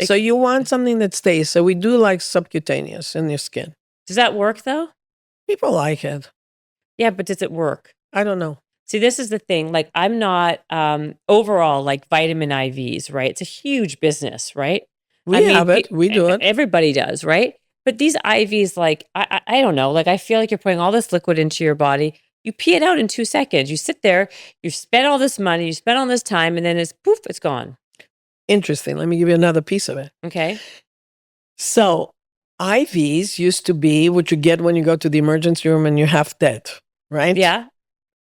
So you want something that stays. So we do like subcutaneous in your skin. Does that work though? People like it. Yeah, but does it work? I don't know. See, this is the thing. Like, I'm not overall like vitamin IVs, right? It's a huge business, right? We have it. We do it. Everybody does, right? But these IVs, like, I don't know. Like, I feel like you're putting all this liquid into your body. You pee it out in 2 seconds. You sit there, you spend all this money, you spend all this time, and then it's poof, it's gone. Interesting. Let me give you another piece of it. Okay. So IVs used to be what you get when you go to the emergency room and you're half dead, right? Yeah.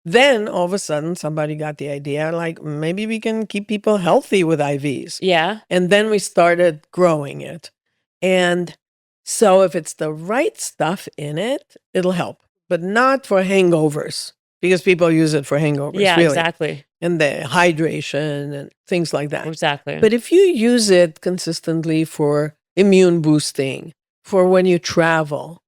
Then all of a sudden somebody got the idea, like, maybe we can keep people healthy with IVs. Yeah. And then we started growing it. And so if it's the right stuff in it, it'll help, but not for hangovers, because people use it for hangovers. Yeah, really. exactly. And the hydration and things like that. Exactly. But if you use it consistently for immune boosting, for when you travel,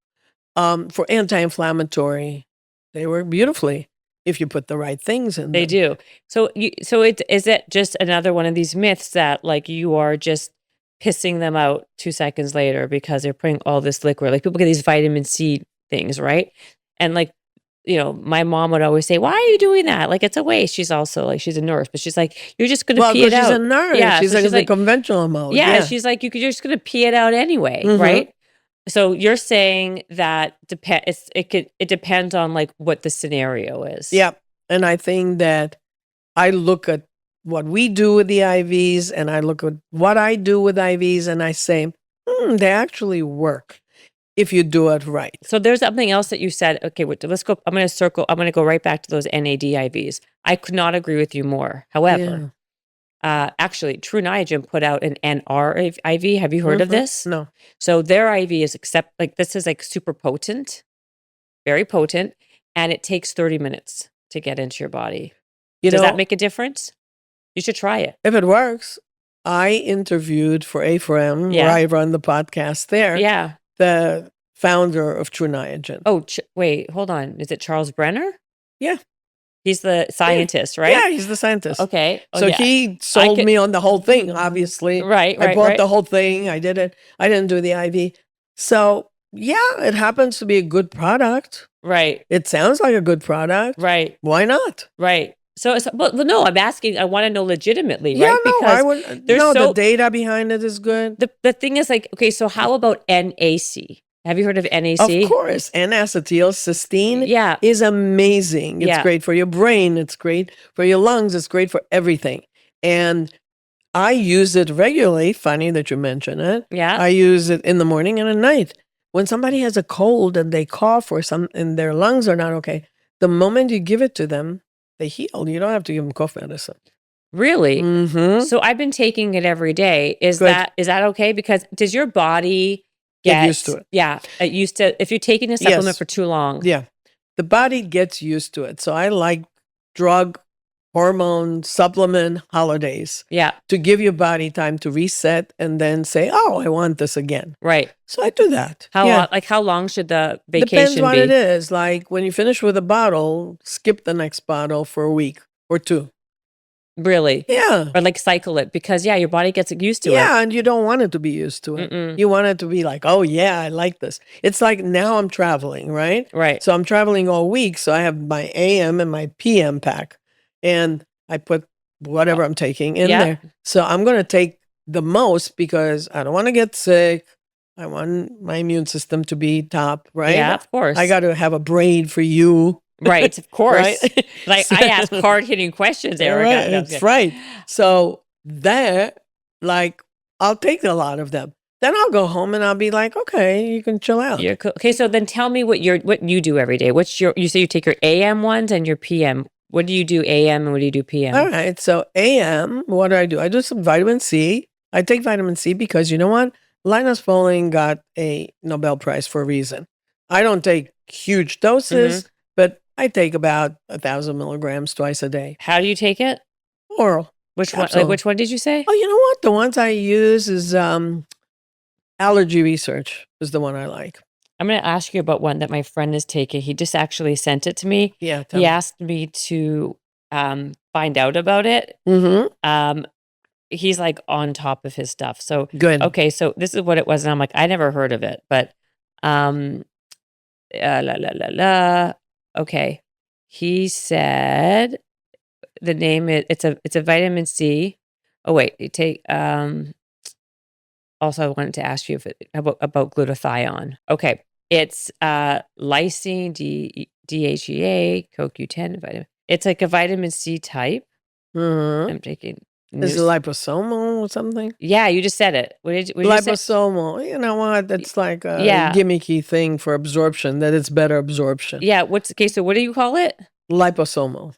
for anti-inflammatory, they work beautifully if you put the right things in They them. do. So is it just another one of these myths that like you are just pissing them out 2 seconds later because they're putting all this liquid? Like people get these vitamin C things, right? And like, you know, my mom would always say, "Why are you doing that? Like it's a waste." She's also like, she's a nurse, but she's like, "You're just going to pee it out." She's a nurse. Yeah, she's so like she's in the like- conventional mode. Yeah, she's like, you're just going to pee it out anyway, right? So you're saying that it depends on like what the scenario is. Yeah. And I think that I look at what we do with the IVs and I look at what I do with IVs and I say, they actually work if you do it right. So there's something else that you said. Okay, let's go. I'm going to go right back to those NAD IVs. I could not agree with you more. However, actually, True Niagen put out an NR IV. Have you heard of this? No. So their IV is this is like super potent, very potent, and it takes 30 minutes to get into your body. Does that make a difference? You should try it. If it works, I interviewed for A4M, where I run the podcast there. Yeah. The founder of True Niagen. Oh, wait, hold on. Is it Charles Brenner? Yeah. He's the scientist, right? Yeah, he's the scientist. Okay. So he sold me on the whole thing, obviously. Right. I bought the whole thing. I did it. I didn't do the IV. So yeah, it happens to be a good product. Right. It sounds like a good product. Right. Why not? Right. But no, I'm asking, I want to know legitimately, Yeah, right? no, I would. The data behind it is good. The thing is like, okay, so how about NAC? Have you heard of NAC? Of course. N-acetylcysteine is amazing. It's great for your brain. It's great for your lungs. It's great for everything. And I use it regularly. Funny that you mention it. Yeah. I use it in the morning and at night. When somebody has a cold and they cough or and their lungs are not okay, the moment you give it to them, they heal. You don't have to give them cough medicine. Really? Mm-hmm. So I've been taking it every day. Is that okay? Because does your body get used to it? Yeah, used to. If you're taking a supplement for too long, the body gets used to it. So I like drug, hormone, supplement holidays. Yeah, to give your body time to reset and then say, "Oh, I want this again." Right. So I do that. How long should the vacation Depends what be? it is. Like when you finish with a bottle, skip the next bottle for a week or two. Really? Yeah. Or like cycle it because your body gets used to it. Yeah, and you don't want it to be used to it. You want it to be like, "Oh yeah, I like this." It's like now I'm traveling, right? Right. So I'm traveling all week. So I have my AM and my PM pack, and I put whatever I'm taking in there. So I'm going to take the most because I don't want to get sick. I want my immune system to be top, right? Yeah, of course. I got to have a braid for you. Right, of course. Right? Like I ask hard-hitting questions, Erika. Right, that's right. So I'll take a lot of them. Then I'll go home and I'll be like, okay, you can chill out. You're cool. Okay, so then tell me what you do every day. You say you take your AM ones and your PM. What do you do AM and what do you do PM? All right. So AM, what do? I do some vitamin C. I take vitamin C because you know what? Linus Pauling got a Nobel Prize for a reason. I don't take huge doses, but I take about 1,000 milligrams twice a day. How do you take it? Oral. Which one? Like, which one did you say? Oh, you know what? The ones I use is Allergy Research is the one I like. I'm going to ask you about one that my friend is taking. He just actually sent it to me. Yeah. He asked me to find out about it. Mm-hmm. He's like on top of his stuff. So Good. okay, so this is what it was, and I'm like, I never heard of it, but la la la la. Okay, he said the name is it's a vitamin C. Oh wait, you take Also, I wanted to ask you about glutathione. Okay, it's lysine, DHEA, CoQ10 vitamin. It's like a vitamin C type. Mm-hmm. I'm taking. Is it liposomal or something? Yeah, you just said it. What did you say? Liposomal. You know what? That's like a Yeah. gimmicky thing for absorption, that it's better absorption. Yeah. Okay, so what do you call it? Liposomal.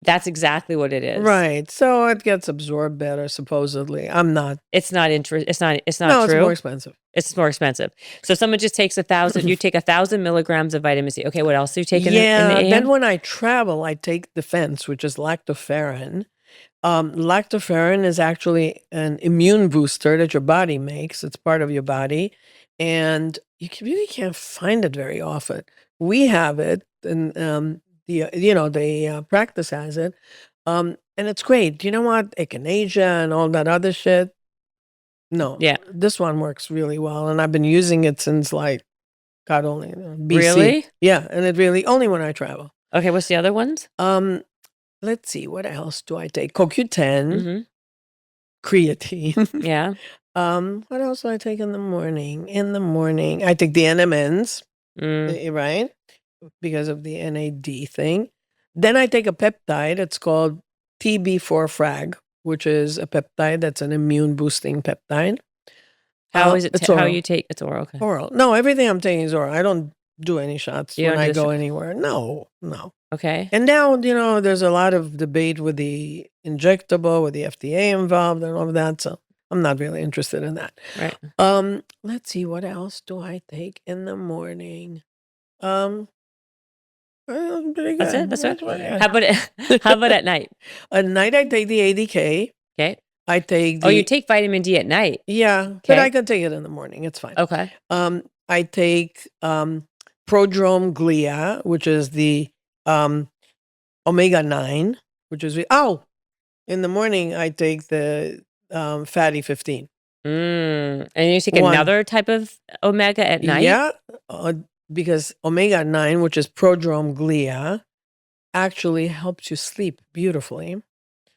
That's exactly what it is. Right. So it gets absorbed better, supposedly. I'm not. It's not It's not No, true. it's more expensive. It's more expensive. So someone just takes 1,000. You take 1,000 milligrams of vitamin C. Okay, what else do you take in the AM? Then when I travel, I take Defense, which is lactoferrin. Lactoferrin is actually an immune booster that your body makes. It's part of your body, and you really can't find it very often. We have it, and the practice has it, and it's great. You know what? Echinacea and all that other shit. No, Yeah. this one works really well, and I've been using it since God only BC. Really? Yeah, and it really only when I travel. Okay, what's the other ones? Let's see, what else do I take? CoQ10, Mm-hmm. creatine. Yeah. What else do I take in the morning? In the morning, I take the NMNs, right? Because of the NAD thing. Then I take a peptide. It's called TB4 frag, which is a peptide that's an immune boosting peptide. How is it? It's How oral. you take? It's oral. Okay. Oral. No, everything I'm taking is oral. I don't do any shots You when don't I do go anywhere. No. Okay. And now, there's a lot of debate with the injectable, with the FDA involved and all of that. So I'm not really interested in that. Right. Let's see, what else do I take in the morning? Pretty good. That's it. That's it. Yeah. How about at night? At night, I take the ADK. Okay. I take Oh, you take vitamin D at night. Yeah, but I can take it in the morning. It's fine. Okay. I take prodrome glia, which is the omega-9, which is in the morning I take the fatty 15. And you take another type of omega at night? Yeah, because omega-9, which is prodrome glia, actually helps you sleep beautifully.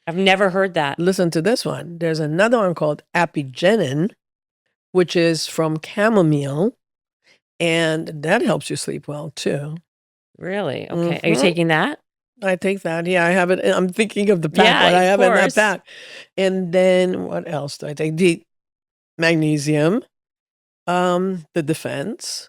I've never heard that. Listen to this one. There's another one called apigenin, which is from chamomile, and that helps you sleep well too. Really? Okay. Are you taking that? I take that. Yeah, I have it. I'm thinking of the pack, what I have in that pack. And then what else do I take? The magnesium, the Defense.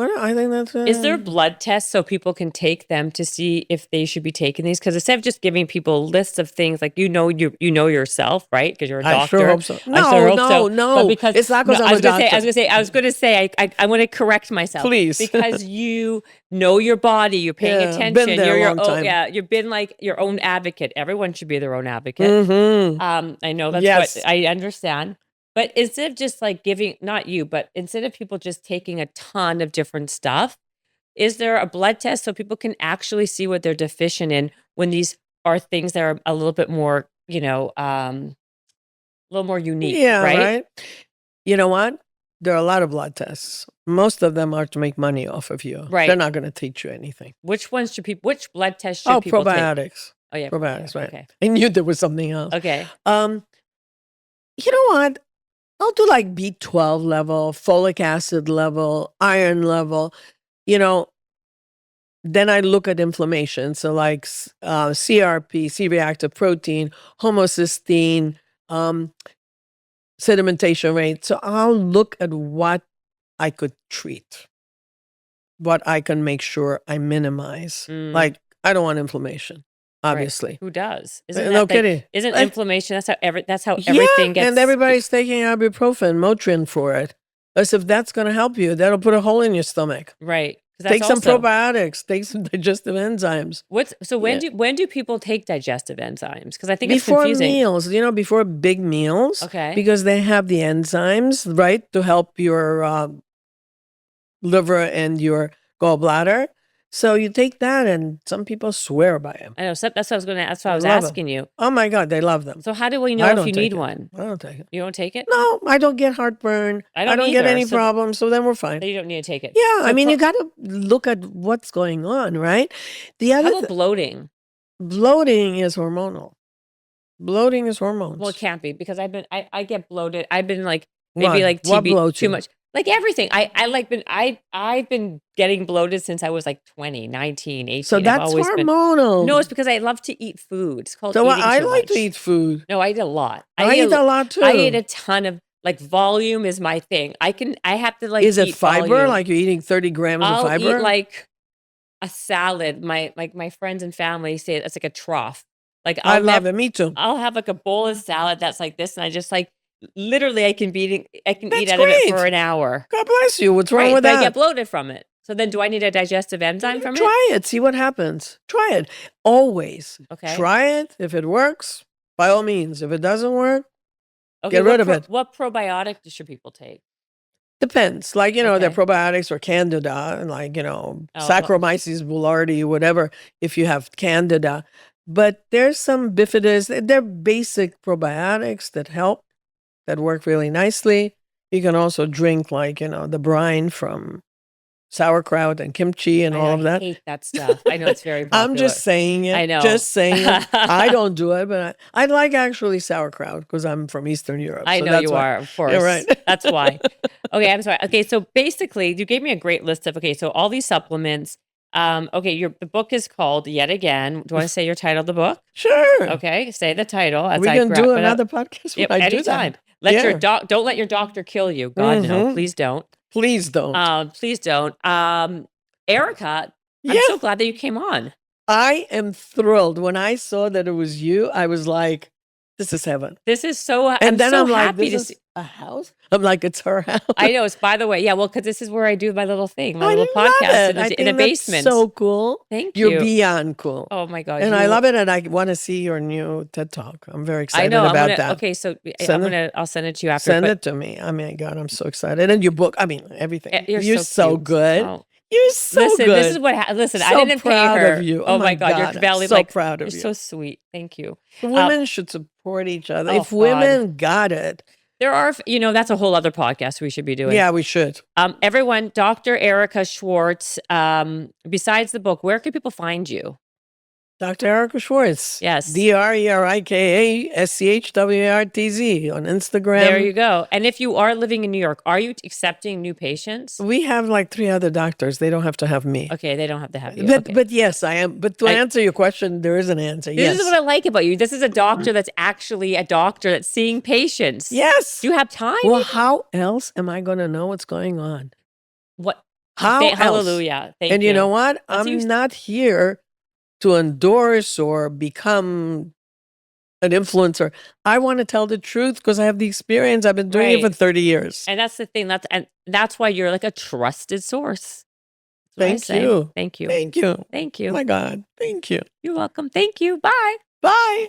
I think that's Is there blood tests so people can take them to see if they should be taking these? Because instead of just giving people lists of things, like you know yourself, right? Because you're a doctor. I sure hope so. No. Because it's not because I'm a doctor. I was going to say, I want to correct myself. Please. Because you know your body, you're paying attention. Been there you're a long time. Yeah, you've been like your own advocate. Everyone should be their own advocate. Mm-hmm. I know that's what I understand. But instead of just like instead of people just taking a ton of different stuff, is there a blood test so people can actually see what they're deficient in when these are things that are a little bit more, a little more unique, right? You know what? There are a lot of blood tests. Most of them are to make money off of you. Right. They're not going to teach you anything. Which blood tests should people take? Probiotics. Oh, yeah. Probiotics, right. Okay. I knew there was something else. Okay. You know what? I'll do like B12 level, folic acid level, iron level, then I look at inflammation. So like CRP, C-reactive protein, homocysteine, sedimentation rate. So I'll look at what I could treat, what I can make sure I minimize. Like, I don't want inflammation. Obviously, right. Who does? Kidding. Isn't inflammation? That's how everything gets. And everybody's taking ibuprofen, Motrin for it, as if that's going to help you. That'll put a hole in your stomach. Right. Take some probiotics. Take some digestive enzymes. When do people take digestive enzymes? Because I think before it's confusing. Meals. Before big meals. Okay. Because they have the enzymes, right, to help your liver and your gallbladder. So you take that, and some people swear by them. I know. So that's what I was going to. That's what I was Love 'em. asking you. Oh my God, they love them. So how do we know I if don't you take need it. one? I don't take it. You don't take it? No, I don't get heartburn. I don't get either, any so- problems. So then we're fine. Then you don't need to take it. Yeah, So I mean, you got to look at what's going on, right? The how other about bloating? bloating is hormonal. Bloating is hormones. Well, it can't be because I get bloated. I've been like maybe What? like What TB bloats too you? much. Like everything. I've been getting bloated since I was like 20, 19, 18. So I've that's always been. hormonal. No, it's because I love to eat food. It's called so eating I too like much. to eat food. No, I eat a lot. I eat a lot too. I ate a ton of like volume is my thing. I have to like Is it eat fiber? volume. Like you're eating 30 grams I'll of fiber? eat like a salad. My friends and family say it's like a trough. Like I love it. Me too. I'll have like a bowl of salad that's like this, and I just like literally I can eat That's out of it great. for an hour. God bless you. What's wrong Right, with but that? I get bloated from it. So then, do I need a digestive enzyme from it? Try it. See what happens. Try it. Always. Okay. Try it. If it works, by all means. If it doesn't work, Okay, get rid of it. What probiotic should people take? depends. Like, they're Okay. probiotics or candida, and like, well- Saccharomyces boulardii, whatever, if you have candida. But there's some bifidus. They're basic probiotics that help, that work really nicely. You can also drink like, the brine from sauerkraut and kimchi and all of that. I hate that stuff. I know it's very popular. I'm just saying it. I know. Just saying it. I don't do it, but I like actually sauerkraut because I'm from Eastern Europe. I so know that's you why. are, of course. You're right. That's why. Okay, I'm sorry. Okay, so basically, you gave me a great list of, so all these supplements. Okay, the book is called Yet Again. Do you want to say your title of the book? Sure. Okay, say the title. As We I can wrap do it up. another podcast when Yep, I do anytime. that. Don't let your doctor kill you. God, no, Mhm. please don't. Please don't. Please don't. Erica, I'm Yeah. so glad that you came on. I am thrilled. When I saw that it was you, I was like, this is heaven. This is so. And then so I'm like, happy this to is see. a house? I'm like, it's her house. I know. It's by the way, yeah. Well, because this is where I do my little thing, my I little love podcast it. I in think a that's basement. so cool. Thank You're you. beyond cool. Oh my God. And I love it. And I want to see your new TED Talk. I'm very I excited know. about that. Okay, so Send I'll send it to you after. Send but it to me. I mean, God, I'm so excited. And your book, everything. You're so cute. good. Oh. You're so Listen, good. this is what. Listen, I So didn't pay proud her. of you. Oh my God, you're I'm belly so like proud of you're you. so sweet. Thank you. Women should support each other. Oh, If women got it, There are, that's a whole other podcast we should be doing. yeah, we should. Everyone, Dr. Erika Schwartz. Besides the book, where can people find you? Dr. Erika Schwartz. Yes. DRERIKASCHWARTZ on Instagram. There you go. And if you are living in New York, are you accepting new patients? We have like 3 other doctors. They don't have to have me. Okay, they don't have to have you. But Okay. but yes, I am. But to answer your question, there is an answer. This Yes. is what I like about you. This is a doctor that's actually a doctor that's seeing patients. Yes. Do you have time? Well, how else am I going to know what's going on? What? How else? Hallelujah. Thank And you know what? That's I'm not here to endorse or become an influencer. I want to tell the truth because I have the experience. I've been doing it for Right. 30 years. And that's the thing. That's why you're like a trusted source. That's what I Thank say. you. Thank you. Thank you. Thank Oh you. my God. Thank you. You're welcome. Thank you. Bye. Bye.